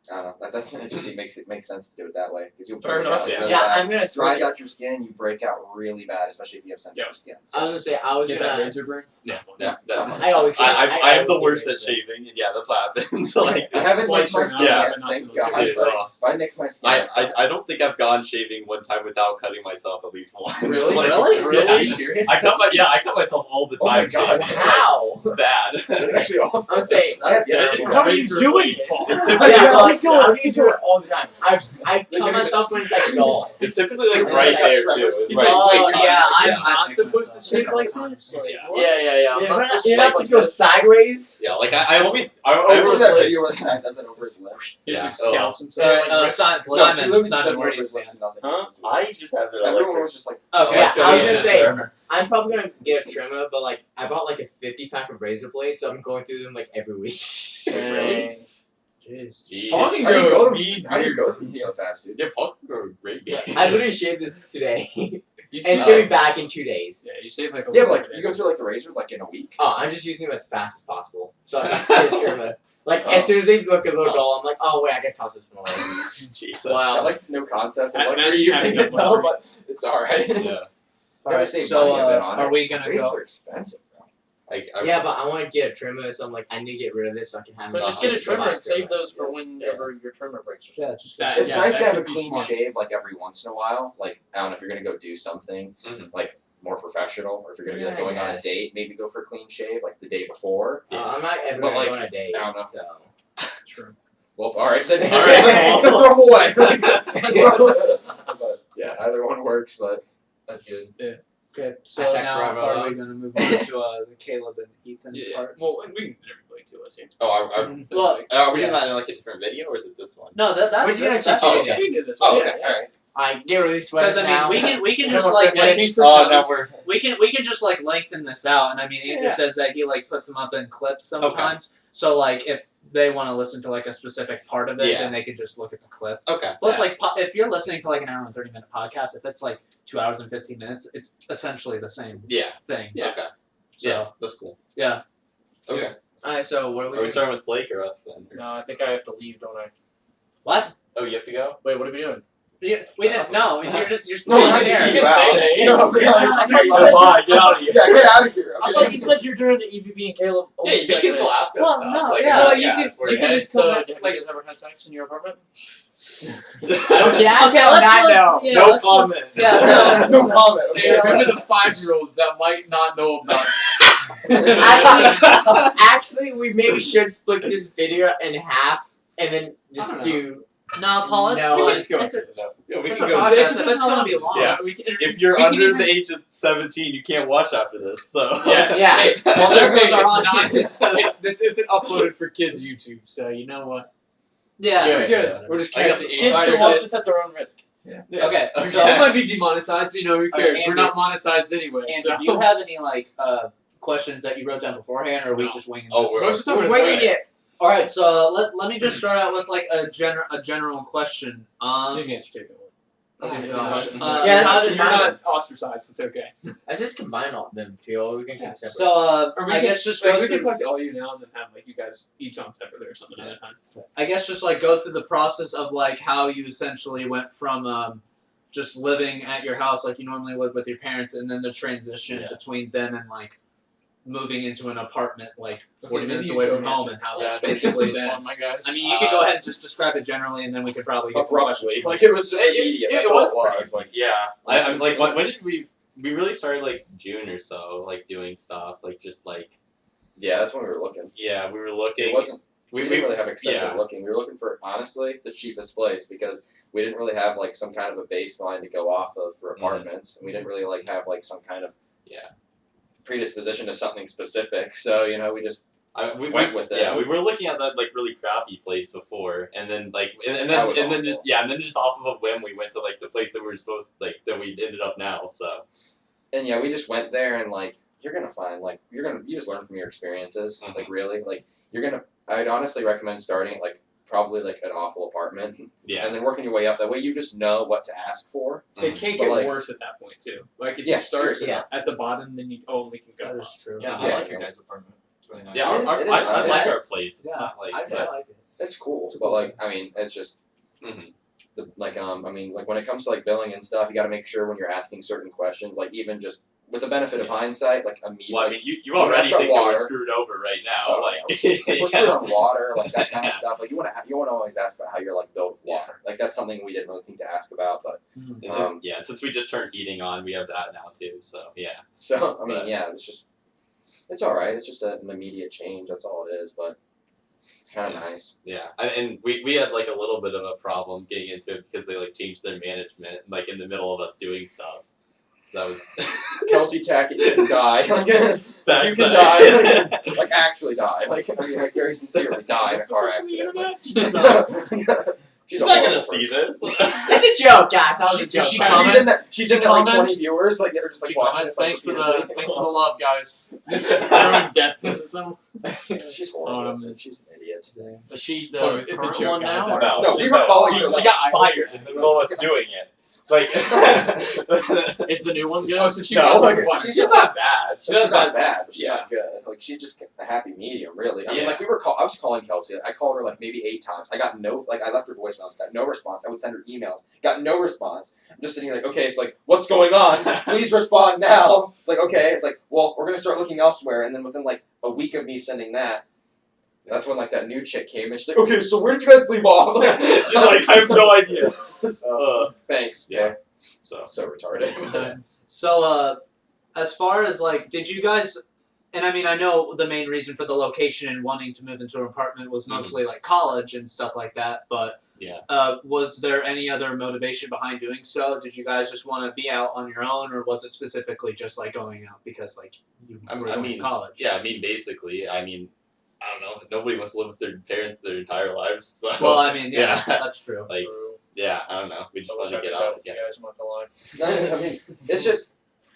I don't know. That's it. Just it makes sense to do it that way because you'll Fair break enough, out, like, yeah. really Yeah, bad. I'm gonna It dries switch. out your skin. You break out really bad, especially if you have sensitive skin. I was So, gonna say I was Get that gonna. razor burn. Yeah. yeah, I always. I am the always worst do at razor. shaving, and yeah, that's what happens. Like, I haven't nicked my Slicer skin now, yet, but not thank too God. much. But if I nick my skin, I don't think I've gone shaving one time without cutting myself at least once. Really? Like, Really? Yeah, Are you serious? I cut myself all the Oh my time. God, shaving. how? It's bad. That's actually awful. I'm saying. That's Yeah, terrible. how are you razor doing blade it? fall. It's Yeah, typically, but He's doing like, it. I do it all the time. I cut myself when it's like dull. it's typically like It's right like there Trevor. too. He's Right. like, wait, Oh, you're yeah, I'm I'm not supposed to shave like this. Yeah. Yeah. I'm You're not not supposed to you're shave not like supposed to go this. sideways. Yeah, like I always I Over always that like, video where the guy does it over his lip. He Yeah. just scalps himself. Alright, like, Simon, No, he literally just Simon, does it where over do you his lips stand? and nothing. Huh? I just have their Everyone electric. was just like, Okay, Yeah, so I was yeah, gonna say- trimmer. I'm probably gonna get a trimmer, but like I bought like a 50-pack of razor blades, so I'm going through them like every week. Dang. Jeez. Jeez. Paul can how do you go go speed to how do you beard. go through so fast, dude? Yeah, Paul can grow great. I literally shaved this today, and You it's save- gonna be back in 2 days. Yeah, you save like a Yeah, little but like bit you of go days. through like the razor like in a week. Oh, I'm just using them as fast as possible, so I can get a trimmer. Like as soon as they look a little dull, I'm like, oh wait, I can toss this one away. Jesus. Is that like no concept? I I'm like imagine reusing having it a though, laundry. but it's alright. Yeah. Alright, save so money a bit on are it. we gonna Razors go? are expensive, bro. Yeah, but I want to get a trimmer, so I'm like, I need to get rid of this so I can have. So it just on get a the trimmer black and save trimmer. those for whenever your trimmer breaks or something. Yeah, just That- It's yeah, nice that to have a could be clean smart. shave like every once in a while. Like I don't know if you're gonna go do something Mhm. like more professional, or if you're gonna be like Yeah, I going on a guess. date, maybe go for a clean shave like the day before. I'm not ever But, gonna like, go on a date, I don't know. so. True. Well, all right then. All right, throw them away. But, yeah, either one works, but That's good. Okay, so Hashtag now forever are love. we going to move on to the Caleb and Ethan part? Well, we can everybody too, let's see. Oh, Well, are we yeah. doing that in like a different video, or is it this one? No, that's We're gonna that's Oh, continue okay. We can do this Oh, one. okay. All right. I get rid of these sweaters because I now. mean we can Come just on, like Chris, length- Oh, now we're. we can just like lengthen this out, and I mean Andrew Yeah. says that he like puts them up in clips sometimes. So like if they want to listen to like a specific part of it, Yeah. then they can just look at the clip. Okay. Plus, yeah. like if you're listening to like an hour and 30-minute podcast, if it's like 2 hours and 15 minutes, it's essentially the same Yeah. thing. Yeah. Okay. So Yeah, that's cool. yeah. Okay. Alright, so what are we Are we doing? starting with Blake or us then? No, I think I have to leave, don't I? What? Oh, you have to go. Wait, what are we doing? We didn't. No, you're just No, you're I there. see you out. stay. No, You're I thought you Oh, said Bye. Get out of here. yeah, get out of here. I thought you said you're doing the EVB and Caleb. Yeah, you can still ask us Well, stuff. no, like, yeah. Well, yeah, you we're- can Okay, just so come have back, you like, guys ever had sex in your apartment? Okay, actually, on that note. yeah, No let's- comment. Yeah, No comment. Hey, Okay. remember the 5-year-olds that might not know about Actually, we maybe should split this video in half and then just I don't do. no, Paul. It's, No, we I can just go it's a, into this. Yeah, we it's can a go. podcast. It's It's gonna be long. Yeah. We can, If you're we can under even- the age of 17, you can't watch after this. So Yeah. Yeah. Hey, Well, those those are are on not. This isn't uploaded for kids' YouTube, so you know what? Yeah. Good. Good. We're just I guess catching Kids Alright, can so- watch this at their own risk. Okay. So So, it might be demonetized, but you know who Okay, cares? We're Andrew. not monetized anyway. Andrew, so. do you have any like questions that you wrote down beforehand, or are we No. just winging Oh, this? we're- Most of the time We're it's winging right. it. All right. So let me just start out with like a general question. You can answer taken one. Oh my Yeah, gosh. yeah. Yeah, How this did- is you're mine. not ostracized. It's okay. Let's just combine all of them too. Or we can keep it separate. So Or we I can, guess just like, go we can through. talk to all you now and then have like you guys each on separately or something another time. I guess just like go through the process of like how you essentially went from just living at your house like you normally would with your parents, and then the transition Yeah. between them and like moving into an apartment like 40 Okay, minutes maybe away you from go home, answer and how this. that's Yeah, basically this been. one, my guys. I mean, you could go ahead and just describe it generally, and then we could probably get to Abruptly. questions. Like it was just It- immediate. it That's was all it pretty was. Like yeah. I'm like, when did we really started like June or so, like doing stuff, like just like yeah, that's when we were looking. yeah, we were looking. It wasn't. We didn't really have extensive yeah. looking. We were looking for honestly the cheapest place because we didn't really have like some kind of a baseline to go off of for apartments, and we didn't really like have like some kind of Yeah. predisposition to something specific. So we just we went with it. Yeah, we were looking at that like really crappy place before, and then like and That was then awful. just yeah, and then just off of a whim we went to like the place that we were supposed like that we ended up now. So and yeah, we just went there and like you're gonna find like you just learn from your experiences. Mhm. Like really, like I'd honestly recommend starting at like probably like an awful apartment yeah, and then working your way up. That way you just know what to ask for. It can't But, get like- worse at that point too. Like if Yeah, you start seriously. Yeah. at the bottom, then you only can go That up. is true. Yeah, Yeah. I like your guys' apartment. It's really nice. yeah. It is- it is I nice. like our It's- place. It's yeah, not like I like it. It's cool, It's a but cool like place. I mean, it's just Mhm. I mean, like when it comes to like billing and stuff, you got to make sure when you're asking certain questions, like even just with the benefit of hindsight, like immediately. Well, I mean, you You already messed up think that we're water. screwed over right now. Oh, like, Like, we're screwed on water, like that kind of Yeah. stuff. Like you want to always ask about how you're like built with water. Like that's something we didn't really think to ask about, but And then, Um, yeah, since we just turned heating on, we have that now too. So yeah, so I mean, But- yeah, it's all right. It's just an immediate change. That's all it is, but it's kind of nice. yeah, and we had like a little bit of a problem getting into it because they like changed their management like in the middle of us doing stuff. That was Kelsey Tackett, you can die. Like, you Facts. can die. Like actually die. Like I mean, like very sincerely die in a car accident. Like, she's She's a not horrible gonna see this. It's a joke, guys. That was a joke. she by the comments- way. She's She in that like 20 comments- viewers like that are just like She watching comments, this, like, thanks for repeatedly. the love, guys. This is throwing death into someone. She's Oh, horrible. man. She's an idiot today. Is she Oh, the it's a current joke, one guys. now? No, No, we were calling her. she got fired in the middle of us doing it. Like, Is the new one good? Oh, so she No, got like, one. she's not bad. She's not bad, but she's Yeah. not good. Like she's just a happy medium, really. I mean, Yeah. like I was calling Kelsey. I called her like maybe 8 times. I got no, like I left her voicemails, got no response. I would send her emails, got no response. I'm just sitting here like, okay, it's like, what's going on? Please respond now. It's like, okay, it's like, well, we're gonna start looking elsewhere. And then within like a week of me sending that, that's when like that new chick came and she's like, okay, so where did you guys leave off? She's like, I have no idea. So, thanks. Yeah. So So retarded. So, as far as like, did you guys And I mean, I know the main reason for the location and wanting to move into an apartment was mostly like college and stuff like that. But Yeah. was there any other motivation behind doing so? Did you guys just want to be out on your own, or was it specifically just like going out because like you were going to college? Yeah, I mean, basically, I don't know. Nobody wants to live with their parents their entire lives. So. Well, I mean, yeah, Yeah. that's true. Like, True. yeah, I don't know. We just I wanted wish to I get could out. with you guys, I'm not gonna lie. No, I mean,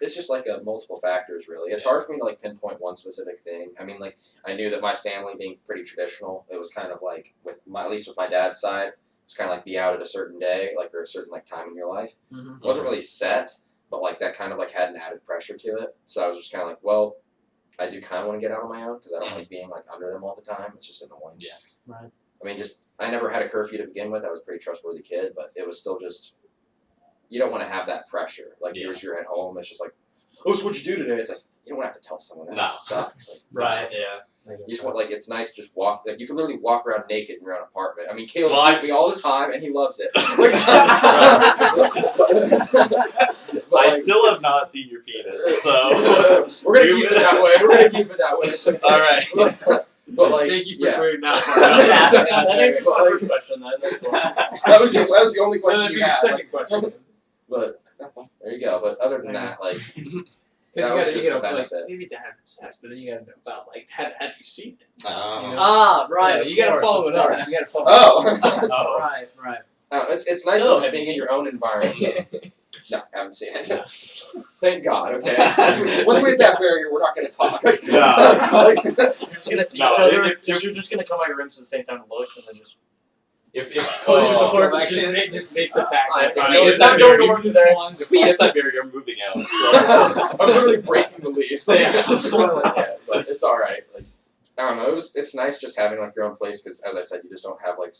it's just like a multiple factors, really. It's hard for me to like pinpoint one specific thing. I mean, like I knew that my family being pretty traditional, it was kind of like at least with my dad's side, it's kind of like be out at a certain day, like or a certain like time in your life. Mm-hmm. It wasn't really set, but like that kind of like had an added pressure to it. So I was just kind of like, well, I do kind of want to get out on my own because I don't like being like under them all the time. It's just annoying. Yeah. Right. I mean, I never had a curfew to begin with. I was a pretty trustworthy kid, but it was still just you don't want to have that pressure. Like you're at home, it's just like, oh, so what'd you do today? It's like you don't want to have to tell someone that. No. It sucks. Like, Right. Yeah. You just want like it's nice to just walk. Like you can literally walk around naked in your own apartment. I mean, Caleb Well, sees me all the time, and he loves it. But, I like, still have not seen your penis, so. we're gonna keep it that way. We're gonna keep it that way. All right. But like, Thank you for yeah. clearing that part up. Yeah, that answers my first question then. That's cool. that was the only And question then you your had. second Like, question. but there you go. But other than that, like Because That was you just a gotta like, benefit. maybe to have sex, but then you gotta know about like have you seen it? You know? Ah, right. Yeah, you gotta of follow it up. course. You gotta follow oh, Right. Right. it's nice So, just have being you in seen your own environment. No, I haven't seen it. Thank God. Okay. Once we hit that barrier, we're not gonna talk. Yeah. Like, You're just gonna see No, each other. if- You're just gonna come out your rooms at the same time and look, and then just. If Close oh, the door. back Just make the pact. Alright, that- if we hit that Don't barrier, go to there. if we hit that barrier, I'm moving out. So. I'm literally breaking the lease. Like, Yeah. yeah, but it's all right. Like, I don't know. It's nice just having like your own place because, as I said, you just don't have like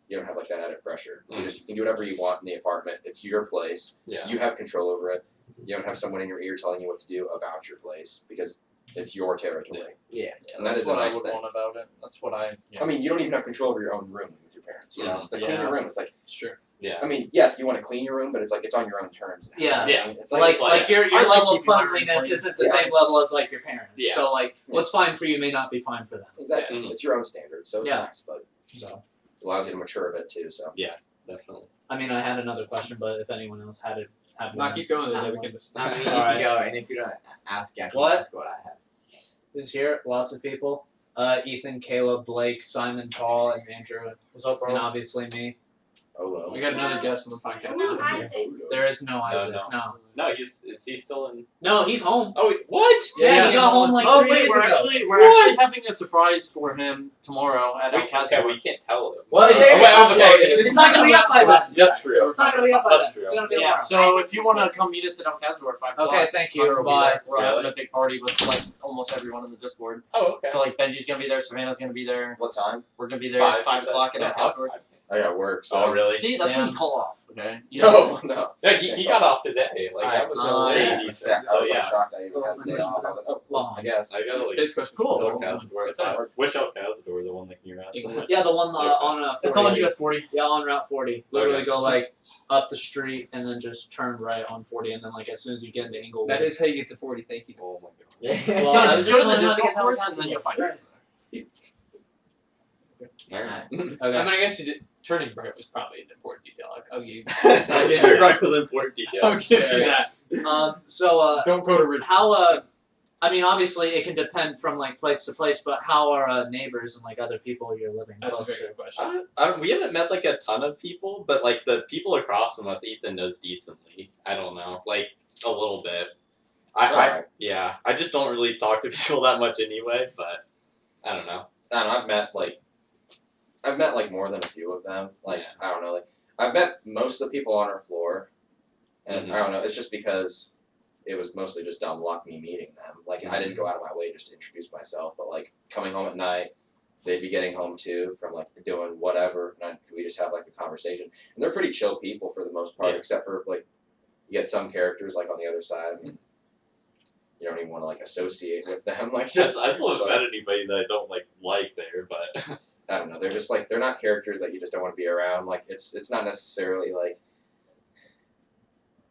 you don't have like that added pressure. You can do whatever you want in the apartment. It's your place. Yeah. You have control over it. You don't have someone in your ear telling you what to do about your place because it's your territory. Yeah, And that that's is a what nice I would thing. want about it. That's what I. Yeah. I mean, you don't even have control over your own room with your parents. You know, it's like clean your room. It's like, Sure. Yeah. I mean, yes, you want to clean your room, but it's like it's on your own terms. Now. Yeah. You know what I mean? It's Like your I like level of keeping my room cleanliness clean. isn't the Yeah. same level as like your parents. Yeah. So like what's fine for you may not be fine for them. exactly. Yeah. It's your own standards, so it's Yeah. nice, but So it allows you to mature a bit too. So. Definitely. I mean I had another question, but if anyone else had it, have Nah, one. keep going. Then we can just. I mean, you Alright. can go, and if you don't ask, I can What? ask what I have. Who's here? Lots of people. Ethan, Caleb, Blake, Simon, Paul, and Andrew. What's up, bro? And obviously me. Oh, We got another guest on the podcast. No, Isaac. There is no Isaac. no. No. No, is he still in? No, he's home. Oh, what? Yeah, he got home like Oh 3 wait, days we're ago. actually What? having a surprise for him tomorrow at Okay, Alcazar. well, you can't tell him. What? It's- It's not gonna be up by then. That's true. It's not gonna be up by That's then. true. It's gonna be Yeah, tomorrow. so if you want to come meet us at Alcazar at 5 o'clock, Okay, thank you. Hunter will be Bye. there. We're Really? having a big party with like almost everyone in the Discord. Oh, okay. So like Benji's gonna be there, Savannah's gonna be there. what time? We're gonna be there at 5 you said? o'clock at No, Alcazar. I got work. So. Oh, really? See, that's when Damn. you call off. Okay. You No, no. No, he got off today. Like that was so Nice. late. Nice. Yeah, I So was yeah. like, shocked I even had the day off. I was like, oh, Well, I guess. I gotta like. His question. Cool. El Cazador. Wish El Cazador the one that you're asking. yeah, the one on 40. It's on US 40. Yeah, on Route 40. Literally Okay. go like up the street and then just turn right on 40, and then like as soon as you get into Inglewood. That is how you get to 40. Thank you. Oh my god. Yeah. Well, So I just was go to just the learning how to Discord get course Alcazar. and then you'll find it. Alright. Okay. I mean, I guess you did. Turning right was probably an important detail. I'll give you. Turn right was an important detail. I'll give you that. So Don't go to Richmond. how I mean, obviously it can depend from like place to place, but how are neighbors and like other people you're living That's a close very to? good question. We haven't met like a ton of people, but like the people across from us, Ethan knows decently. I don't know, like a little bit. Alright. Yeah, I just don't really talk to people that much anyway. But I don't know. I don't know, I've met like more than a few of them. Like Yeah. I don't know, like I've met most of the people on our floor, and Mhm. I don't know. It's just because it was mostly just dumb luck me meeting them. Like I didn't go out of my way just to introduce myself, but like coming home at night, they'd be getting home too from like doing whatever, and we just have like a conversation. And they're pretty chill people for the most part, Yeah. except for like you get some characters like on the other side. I mean, you don't even want to like associate with them. Like just I still haven't met anybody that I don't like there, but I don't know. They're just like they're not characters that you just don't want to be around. Like it's not necessarily like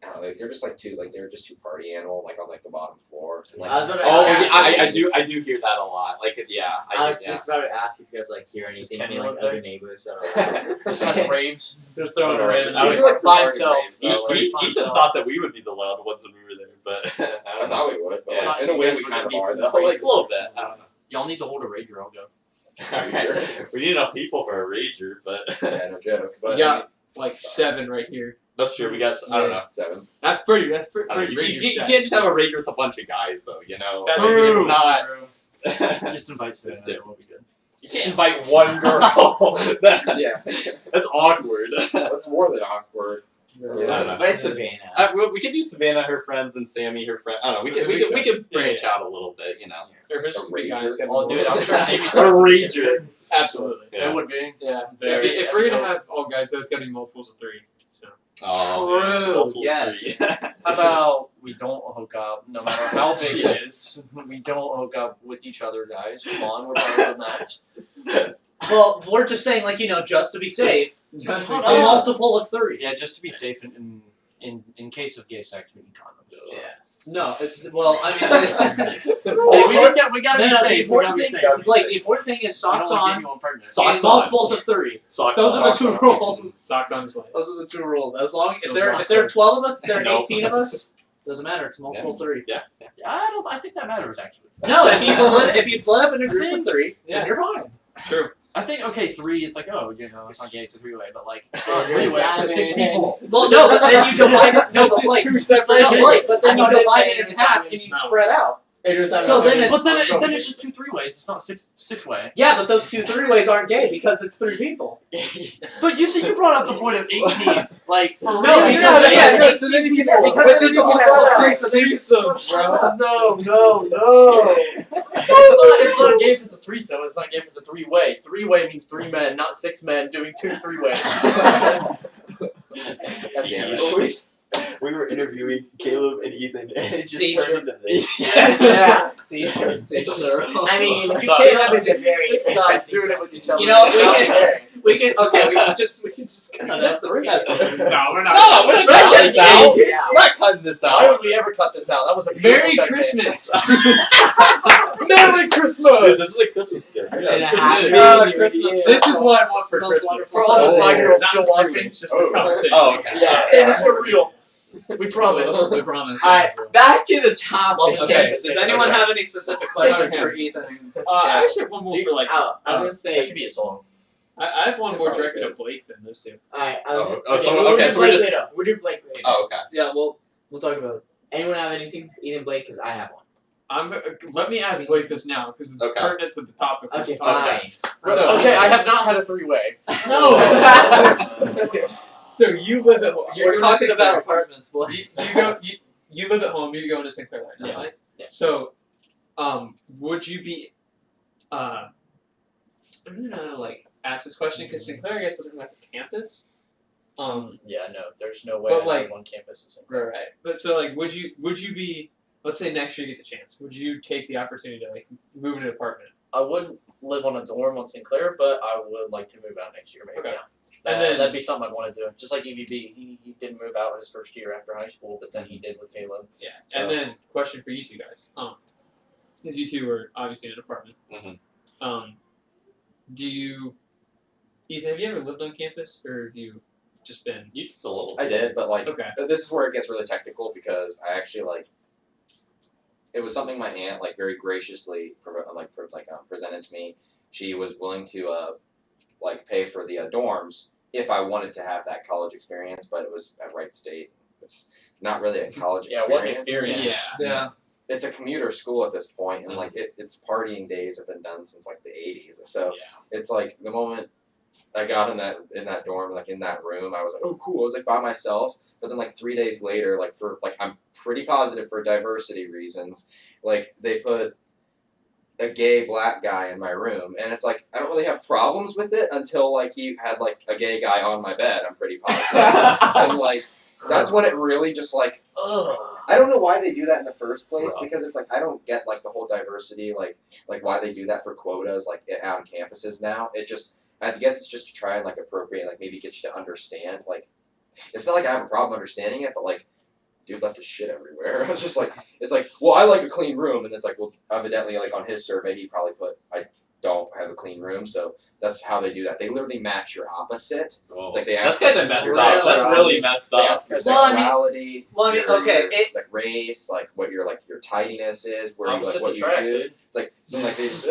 I don't know. Like they're just like they're just too party animal, like on like the bottom floor. And, like, I was about to Oh, ask I do hear that a lot. Like, yeah, I was just about to ask if you guys like hear anything Kenny from like live there? other neighbors that are Just has raves. Just throwing No, a rave. no, these are like by retarded himself. raves, though, like, He's by Ethan himself. thought that we would be the loud ones when we were there, but I I don't know. thought we would, but Yeah. like, in a You way guys we were kind of gonna are be though. Like a little bit. I don't know. Y'all need to hold a rager. I'll go. Alright. We need enough people for a rager, but Yeah, no joke. We But got like 7 right here. that's true. We got I don't know. 7. That's pretty. That's pretty. I don't know. You, pretty you, ranger you stats. can't just have a rager with a bunch of guys, though. You know, That's like, true. it's not. Just invite Savannah. It's different. It will be good. You can't invite one girl. Yeah, That's awkward. that's more than awkward. I don't know. but it's Savannah. We could do Savannah, her friends, and Sammy, her friend. I don't know. We could branch out a little bit. You know. Or if it's just A three guys, rager? gotta Oh, be dude, more. I'm sure Sammy's A rager. Absolutely. Yeah. It would be. Yeah. Very If we're gonna epic. have all guys, that's gonna be multiples of 3. So. Oh, True, multiple yes. three. How about we don't hook up, no matter how big it is. We don't hook up with each other, guys. Come on, we're better than that. Well, we're just saying, like, just to be safe, Just a in Oh, case. multiple of 3. Yeah, just to be safe in case of gay sex, we need condoms. Yeah. No, well, I mean, We gotta be the safe. important thing, like, the important thing is socks on Socks and on. multiples of 3. Socks Those on. are the 2 rules. Socks on his way. Those are the 2 rules. As long if Those there rocks are are- 12 of us, if there are Nope. 18 of us, doesn't matter. It's multiple 3. Yeah. I think that matters actually. No, if you split up into groups of 3, Yeah. then you're fine. True. I think 3. It's like it's not gay. It's a 3-way, but like it's Yeah, not a 3-way. It's 6 exactly. people. Well, no, but then you divide it. No, but like, two separate no, people. like, but then I you thought it divide was it in saying half it's and you no. spread out. So then it's- But then it's just 2 3-ways. It's not 6-way. Yeah, but those 2 3-ways aren't gay because it's 3 people. But you brought up the point of 18. Like for No, real. because yeah, no, 18 so then you people. can- Because but then then it's you spread can out. have 6 threesomes, bro. No. It's not gay if it's a threesome. It's not gay if it's a 3-way. 3-way means 3 men, not 6 men doing 2 3-ways. God damn it. We- We were interviewing Caleb and Ethan, and it just Teacher. turned into this. Yeah. I I mean, Sorry. Caleb is a very Six guys interesting doing it with person. each other. You know, we can just cut out the rest. No, we're not. No, we're not We're cutting just this out. kidding. Yeah. We're not cutting this Why out. would we ever cut this out? That was a beautiful Merry segment. Christmas. Merry Dude, Christmas. this is a Christmas gift. And a This is happy it. New Christmas. Year. This is what I want for Smells Christmas. wonderful. For all those Oh. 9-year-olds Not still in 3 watching, weeks, just this conversation. Oh, okay. Yeah. say this for real. We promise. We promise. Alright, back to the topic. Okay. Does anyone Okay. have any specific questions for Ethan? I actually have one more for like. Oh, I was gonna That say. could be a song. I have one more Probably directed good. at Blake than those 2. Alright, I was. Oh, so- we'll okay, do so we're Blake just- later. We'll do Blake later. Oh, okay. Yeah, we'll talk about it. Anyone have anything for Ethan Blake? Because I have one. Let me ask Blake this now because it's Okay. pertinent to the topic. we're Okay, talking fine. So- Okay, I have not had a 3-way. about. So you live at home. We're talking about apartments, You, Blake. you live at home. You're going to St. Clair right now, Yeah. right? Yeah. So, would you be? I'm gonna ask this question because St. Clair, I guess, doesn't have a campus. Yeah, no, there's no way But, I like- have on campus the same. Right. But so would you be? Let's say next year you get the chance. Would you take the opportunity to move into an apartment? I wouldn't live on a dorm on St. Clair, but I would like to move out next year, maybe. Okay. Yeah. And then- that'd be something I'd want to do. Just like EVB, he didn't move out his first year after high school, but then he did with Caleb. Yeah. So- And then question for you 2 guys. Because you 2 were obviously in an apartment. Mhm. Do you, Ethan? Have you ever lived on campus, or have you just been? You did a little. I did, but like Okay. this is where it gets really technical because I actually it was something my aunt very graciously presented to me. She was willing to pay for the dorms if I wanted to have that college experience, but it was at Wright State. It's not really a college Yeah, experience. what experience? Yeah. It's a commuter school at this point, and its partying days have been done since the 80s. So it's the moment I got in that dorm, in that room, I was like, oh cool. I was by myself. But then 3 days later, I'm pretty positive for diversity reasons, they put a gay black guy in my room, and it's I don't really have problems with it until he had a gay guy on my bed. I'm pretty positive, and that's when it really just Ugh. I don't know why they do that in the first place rough. because it's I don't get the whole diversity why they do that for quotas on campuses now. It just I guess it's just to try and appropriate maybe get you to understand it's not I have a problem understanding it, but dude left his shit everywhere. I was just like, it's like, well, I like a clean room, and it's like, well, evidently, like on his survey, he probably put I don't have a clean room, so that's how they do that. They literally match your opposite. Oh. It's like they That's ask kind like, of messed your up. That's sexuality, really messed They up. ask your Well, I mean- sexuality. well, I mean, your, okay, your, like race, like what your tidiness is, where you like Opposites what attract, you do. dude. It's like something like this.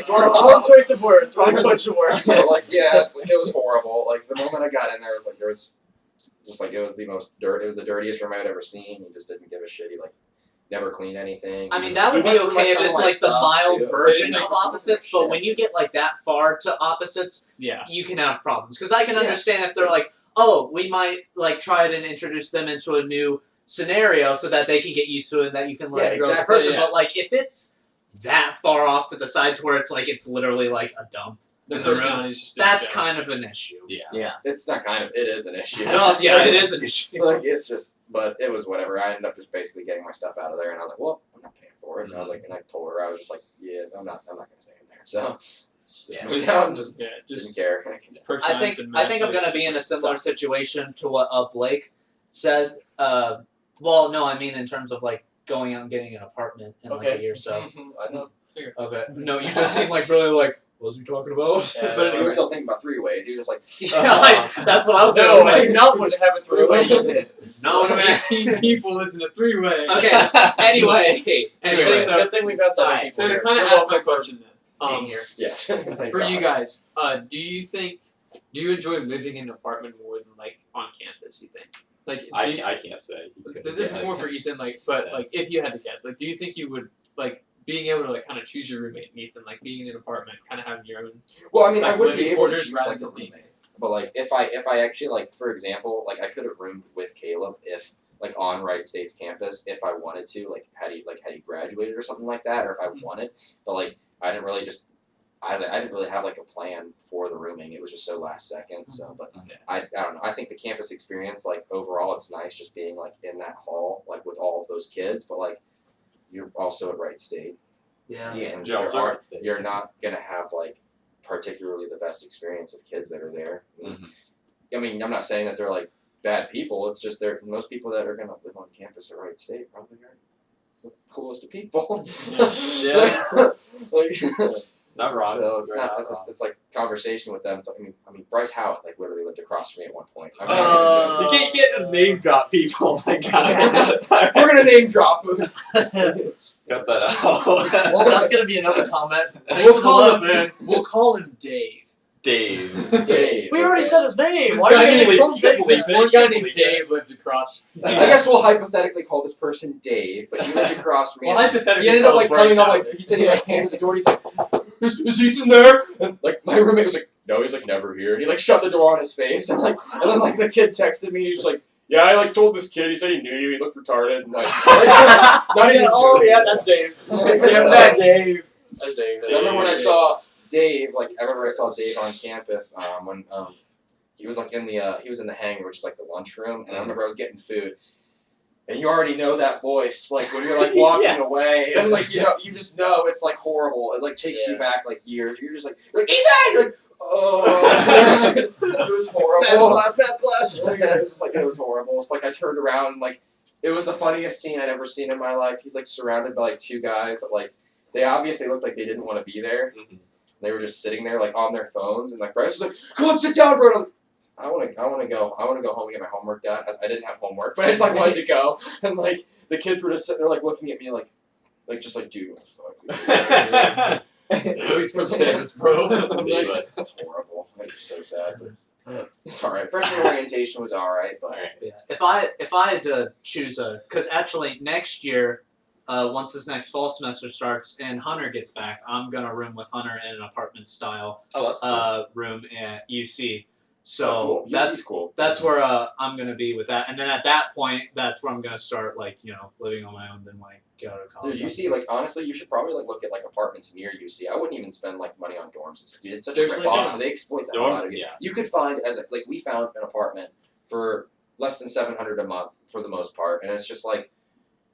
Wrong choice of words. Wrong choice of words. So like yeah, it's like it was horrible. Like the moment I got in there, it was like there was just like it was the most dirt. It was the dirtiest room I'd ever seen. He just didn't give a shit. He like never cleaned anything. I mean, that would He be went through, okay if some it's of my like the stuff, mild too. version It's like- of opposites, but when you get like that far to opposites, Yeah. you can have problems. Because I can Yeah. understand if they're like, oh, we might like try it and introduce them into a new scenario so that they can get used to it and that you can learn Yeah, to grow as a exactly, person. yeah. But like if it's that far off to the side to where it's like it's literally like a dump, The in the room, personality's just that's kind of an issue. Yeah. It's not kind of. It is an issue. No, yeah, it is an issue. Like it's just, but it was whatever. I ended up just basically getting my stuff out of there, and I was like, well, I'm not paying for it. And I was like, and I told her, I was just like, yeah, I'm not gonna stay in there. So Yeah. moved out and just Yeah, didn't just care. personalized and I think I'm matched gonna be in a similar Sucks. situation to what Blake said. Well, no, I mean in terms of like going out and getting an apartment in like a Okay. year or so. I know. Okay. No, you just seem like really like. What was he talking about? Yeah, But he was still thinking about 3 ways. He was just like, Yeah, like, that's what I was No, saying. I do not want to have a three-way. No, no, no. 18 people listen to 3-way. Okay. Anyway. Anyway, so- good thing we've got some Alright, people So to here. kind of You're ask my welcome for question then, being here. yeah. Thank for God. you guys, do you enjoy living in an apartment more than like on campus? You think? Like, do you- I can't say. this is more for Ethan. Like, but Yeah. like, if you had to guess, like, do you think you would like being able to like kind of choose your roommate, Ethan, like being in an apartment, kind of having your own Well, I mean, I like, would living be able to quarters choose rather like a than being- roommate. But like if I actually like, for example, like I could have roomed with Caleb if like on Wright State's campus if I wanted to, like had he graduated or something like that, or if I wanted. But like I didn't really just I didn't really have like a plan for the rooming. It was just so last second. So, but I don't know. I think the campus experience, like overall, it's nice just being like in that hall, like with all of those kids. But like you're also at Wright State. Yeah. And Yeah, also Wright State. you're not gonna have like particularly the best experience of kids that are there. I mean, I'm not saying that they're like bad people. It's just they're most people that are gonna live on campus at Wright State probably are the coolest of people. Yeah. like, Not wrong. so it's You're not. not It's, just, wrong. it's like conversation with them. It's like I mean, Bryce Howitt like literally lived across from me at one point. I'm Uh, You can't just name drop people. Oh my God. We're gonna name drop. Cut that out. Well, that's gonna be another comment. We'll call him, man. We'll call him Dave. Dave. Dave. We already okay. said his name. This Why guy are you named- gonna call him you can't Dave? believe This it. one You guy can't named believe Dave lived across. I guess we'll hypothetically call this person Dave, but he lived across from me. Well, and hypothetically, he ended up like call him coming up Bryce like he said he like came to the door. And he's like, "Is Ethan there?" And like my roommate was like, "No, he's like never here." And he like shut the door on his face. And then like the kid texted me. He was like, "Yeah, I like told this kid. He said he knew you. He looked retarded." And like, not even. Oh yeah, that's Dave. Like, Damn so- that Dave. That's Dave. I remember when I saw Dave. Like I remember I saw Dave on campus. When he was like in the he was in the hangar, which is like the lunchroom. And I remember I was getting food. And you already know that voice, like when you're like walking Yeah. away, and like you just know it's like horrible. It like takes you Yeah. back like years. You're just like Ethan, you're like oh, it was horrible. Last math class. It was horrible. It's like I turned around and like it was the funniest scene I'd ever seen in my life. He's like surrounded by like 2 guys that like they obviously looked like they didn't want to be there. They were just sitting there like on their phones, and like Bryce was like, "Come on, sit down, bro." And I want to go home and get my homework done. I didn't have homework, but I just like wanted to go. And like the kids were just sitting there like looking at me like just like, dude, what the fuck? What are you supposed to say this, bro? I'm like, it's horrible. It's so sad. But it's alright. Freshman orientation was alright, but Yeah. If I had to choose because actually next year, once this next fall semester starts and Hunter gets back, I'm gonna room with Hunter in an apartment style Oh, that's cool. room at UC. So cool. that's cool. that's where I'm gonna be with that, and then at that point, that's where I'm gonna start like living on my own, then like go to college. Dude, UC, like honestly, you should probably like look at like apartments near UC. I wouldn't even spend like money on dorms. It's such There's, a like, rip-off, yeah. and they exploit that Dorm- out of you. yeah. You could find like we found an apartment for less than $700 a month for the most part, and it's just like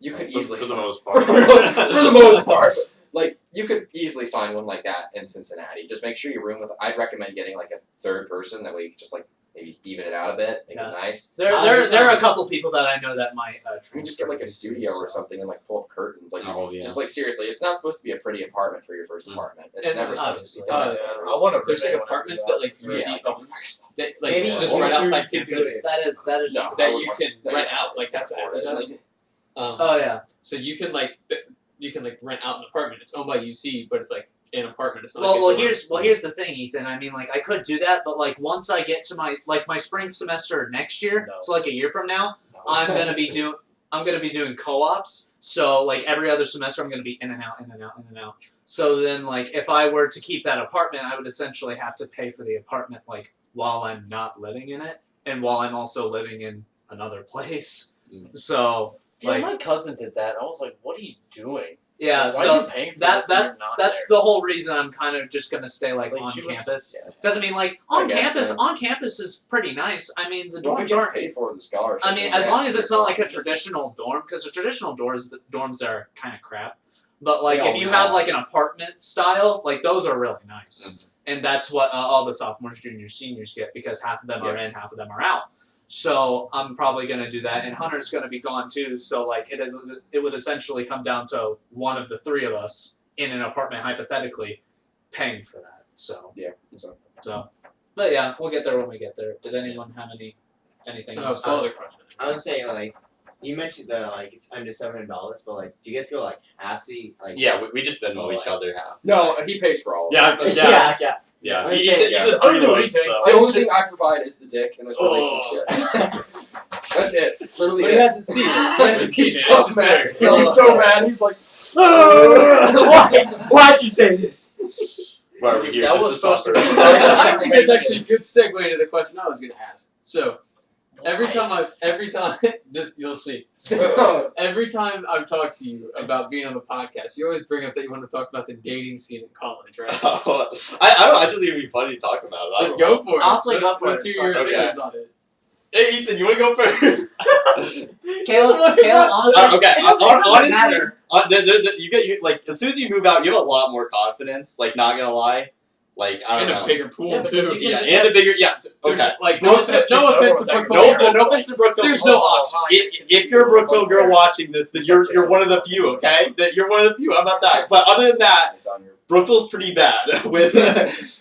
you could easily for the find- most part. for the most part. Like you could easily find one like that in Cincinnati. Just make sure you room with. I'd recommend getting like a third person that way you could just like maybe even it out a bit, make Yeah. it nice. There are a couple people that I know that might. We just get like a studio or something and like pull up curtains, like Oh, yeah. just like seriously, it's not supposed to be a pretty apartment for your first apartment. It's And never supposed to be. obviously. that. I want to. There's like apartments that like you Yeah. see homes that like Maybe just only right outside you could do campus it. That is No. true. that I you would can like- rent out. Like that's what afford Apple it. does. Like, Oh yeah. So you can like rent out an apartment. It's owned by UC, but it's like an apartment. It's not Well, like a well, dorm. here's the thing, Ethan. I mean, like, I could do that, but like, once I get to my spring semester next year, No. so like a year from now, I'm gonna be doing co-ops. So like every other semester, I'm gonna be in and out, in and out, in and out. So then, like, if I were to keep that apartment, I would essentially have to pay for the apartment, like, while I'm not living in it, and while I'm also living in another place. Mm. So Yeah, like, my cousin did that. I was like, "What are you doing? yeah. Why So are you paying for this and you're not that's there?" the whole reason I'm kind of just gonna stay like Like, on she was- campus. yeah. Because I mean, like I on guess campus, so. on campus is pretty nice. I mean, the Well, if it dorms gets aren't. paid for with the scholarship. I mean, then as yeah, long as it's not like a fine. traditional dorm, because the traditional dorms are kind of crap. But like, They if you always have are. like an apartment style, like those are really nice, Mm-hmm. and that's what all the sophomores, juniors, seniors get because half of them are in, half of them are out. So I'm probably gonna do that, and Hunter's gonna be gone too. So like, it would essentially come down to one of the three of us in an apartment, hypothetically, paying for that. So. Yeah. So. But yeah, we'll get there when we get there. Did anyone have anything else? Other question. I would say like you mentioned that like it's under $700, but like do you guys go like halfsy? Like Yeah, we just Venmo Oh, each like- other half. No, he pays for all of it. Yeah, but yeah. yeah. I was He- saying- he's yeah. a I don't do freeloader, anything. so- The only thing I provide is the dick in this Oh. relationship. That's it. It's literally But he it. hasn't seen it. He hasn't seen He's it. so It's just mad. there. He's so mad. He's like, Why'd you say this? Why are we here? That Just was talk supposed to about be- it. I think it's actually a good segue to the question I was going to ask. So every time just you'll see. Every time I've talked to you about being on the podcast, you always bring up that you want to talk about the dating scene in college, right? Oh, I don't know. I just think it'd be funny to talk about it. I Let's don't know. go for it. I'll say go Let's- for let's it. hear your Okay. opinions on it. Hey, Ethan, you want to go first? Caleb, honestly, Okay, it doesn't honestly, matter. you like as soon as you move out, you have a lot more confidence. Like, not gonna lie, like I And don't a know. bigger pool Yeah, because too. you can Yeah, just and a bigger There's, okay. like No no, offense no offense to to Brookville. No, Brookville. no offense to Brookville. There's no Oh, option. If you're a Brookville girl watching this, then you're one of the few. Okay, that you're one of the few. How about that? But other than that, It's on your. Brookville's pretty bad. With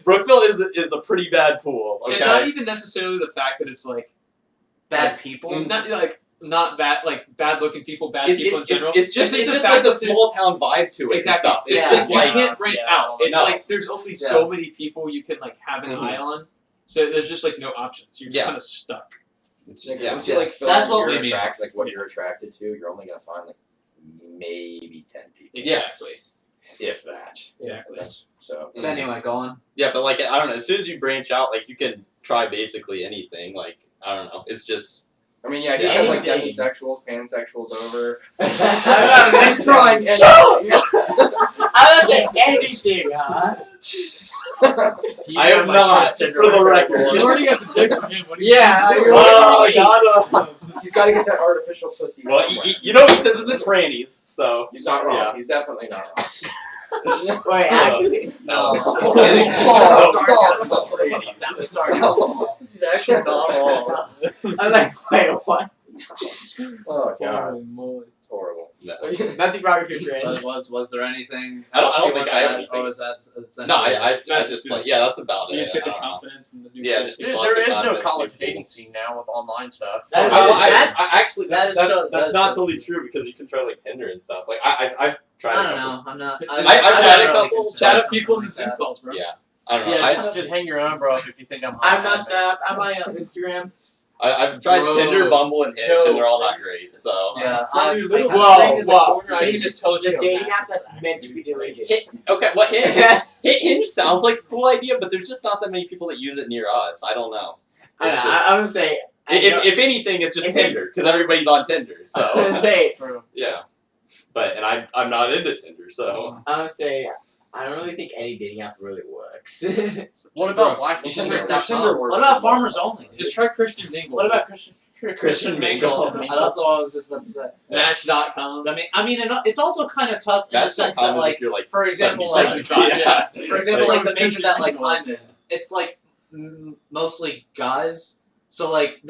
Brookville is a pretty bad pool. Okay. And not even necessarily the fact that it's like Bad people. not bad bad looking people, bad It- people in it's- general. It's just the like fact the that there's- small town vibe to it. Exactly. And stuff. It's Yeah. just you like can't branch yeah, out. It's no. like there's only so many people you can like have an Mhm. eye on. So there's just like no options. You're just Yeah. kind of stuck. Yeah. Once you Yeah. like fill That's in what your we mean. like what you're attracted to, you're only gonna find like maybe 10 people, Exactly. if that. Exactly. So. But anyway, go on. Yeah, but like I don't know. As soon as you branch out, like you can try basically anything. Like I don't know. It's just I mean, yeah, he Yeah, said like anything. demisexuals, pansexuals over. He's trying anything. I would say anything, huh? I am not, for the record. You already got the dick from him. What do you Yeah, think? you're Oh, right. God. He's got to get that artificial pussy Well, somewhere. you know Ethan's in the trannies, so He's not wrong. Yeah. He's definitely not wrong. Wait, actually, No. Oh, kidding. oh, Sarcasm. oh, That was sarcasm. He's actually not wrong. I was like, wait, what? Oh, God. Holy moly. It's horrible. no. Nothing wrong with your trans. Was there anything? I don't else you think wanted I have to add, anything. Or was that essentially? No, I That's just just like that's about You it. just get the I don't know. confidence and the new Yeah, cool just people. lots There of is no confidence, college new people. dating scene now with online stuff. That is- I actually that that's is so- that that's is not so totally true because you can try like Tinder and stuff. Like I've tried. I a don't couple. know. I'm not. Just- I've tried a really couple. consider Chat up something people in like the Zoom that. calls, bro. Yeah. I don't know. Yeah, Just hang your own, bro, if you think I'm hot. I'm not snap. I'm on Instagram. I've tried Bro. Tinder, Bumble, and Hinge, No. and they're all not great. So Yeah. From your little Whoa, screen in the whoa. corner, I just told you The a dating massive app that's fact. meant to be deleted. okay, what Hinge sounds like a cool idea, but there's just not that many people that use it near us. I don't know. It's just, I would say. if anything, it's just If it- Tinder because everybody's on Tinder. I would So say. yeah, but I'm not into Tinder. So I would say. I don't really think any dating app really works. What about Bro, black you should people? try Tinder works What for about the farmers most part. only? Just try Christian Mingle. What about Christian? Christian Mingle. That's all I was just about to say. Match.com. I mean, it's also kind of tough in the That's sense not that, common like, if you're like for example, 75. like, yeah. for example, like the major Christian that like Mingle. I'm in, it's like mostly guys, So like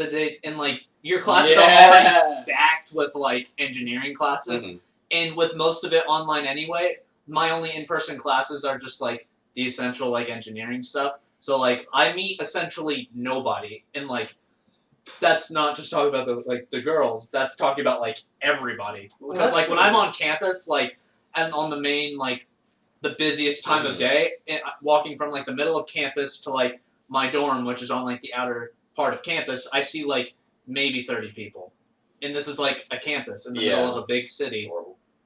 your classes are Yeah. already stacked with like engineering classes, Mhm. and with most of it online anyway. My only in-person classes are just like the essential like engineering stuff. So like I meet essentially nobody, and like that's not just talking about the girls. That's talking about like everybody. Because like when I'm on campus, like and on the main like the busiest time of day, and walking from like the middle of campus to like my dorm, which is on like the outer part of campus, I see like maybe 30 people, and this is like a campus in the middle of a big city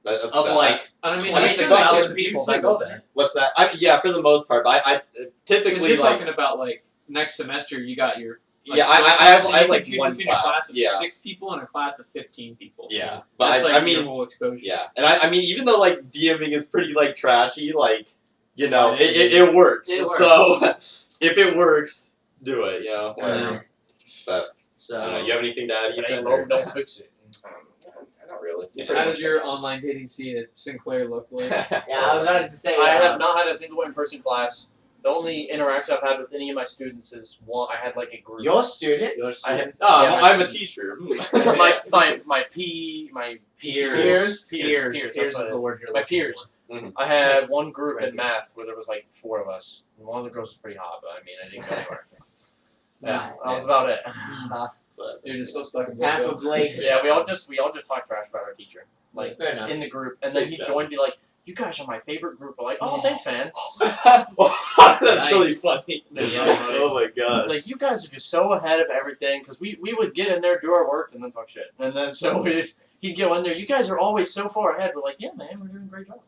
That's of bad. like I mean, 26,000 people that go there. What's that? Yeah, for the most part. But I Because typically you're like. talking about like next semester, you got your Yeah, your I class, have and I you have like can choose one between a class of yeah. 6 people and a class of 15 people. Yeah, but That's like I your mean, whole exposure. yeah, and I mean, even though like DMing is pretty like trashy, like you know, Slide in, it works. It works. So if it works, do it. You know, whatever. Yeah. But So I don't know. You have anything to add, If it Ethan? ain't broke, don't fix it. Not really. How does your online dating scene at Sinclair look like? yeah, I was about to say. I have not had a single in-person class. The only interaction I've had with any of my students is one. I had like a group. Your students. I had, Oh, yeah, my I'm a students. teacher. my Peers peers. is the word you're My looking peers. for. Mhm. I had one group in math where there was like 4 of us. And one of the girls was pretty hot, but I mean, I didn't go anywhere. Yeah, that was about it. So, You're just so stuck in Time for Blake's. Blake's. Yeah, we all just talked trash about our teacher, like Fair enough. in the group, and then he joined me like, "You guys are my favorite group." I'm like, "Oh, thanks, man." that's really Nice. funny. Nice. Oh my god. Like you guys are just so ahead of everything because we would get in there, do our work, and then talk shit, and then so he'd go in there. You guys are always so far ahead. We're like, "Yeah, man, we're doing a great job."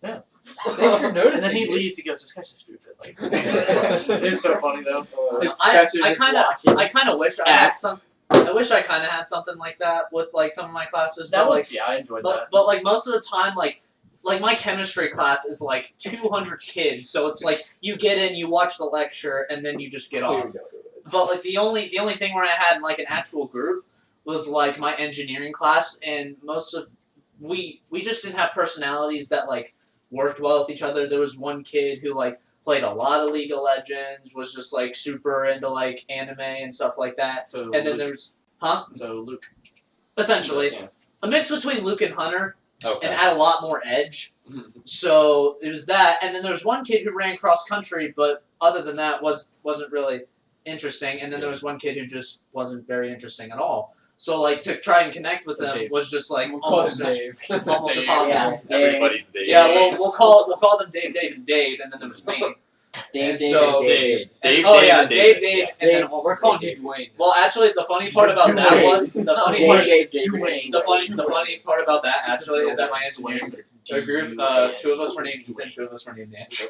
Yeah. Thanks for And noticing. then he dude. leaves. He goes, "This guy's so stupid." Like, it's so funny though. His I professor I just kind of watching. I kind of wish I had some. I wish I kind of had something like that with like some of my classes. That but, was like, yeah, I enjoyed but, that. but like most of the time, like my chemistry class is like 200 kids, so it's like you get in, you watch the lecture, and then you just get off. But like the only thing where I had like an actual group was like my engineering class, and most of we just didn't have personalities that like worked well with each other. There was one kid who like played a lot of League of Legends, was just like super into like anime and stuff like that. So And then Luke, there was Luke. essentially Yeah. a mix between Luke and Hunter, Okay. and add a lot more edge. So it was that, and then there was one kid who ran cross country, but other than that wasn't really interesting. And then there was one kid who just wasn't very interesting at all. So like to try and connect with him Dave. was just like We'll call almost him Dave. almost Dave. impossible. Everybody's Dave. Yeah, we'll call them Dave, and Dave, and then there was me. Dave, So- Dave. Dave, oh Dave, yeah, and Dave, David, and then also We're calling Dave. you Dwayne. Well, actually, the funny part about that was the funny part. The funny part about that actually is that my engineering group, 2 of us were named Ethan, 2 of us were named Nancy.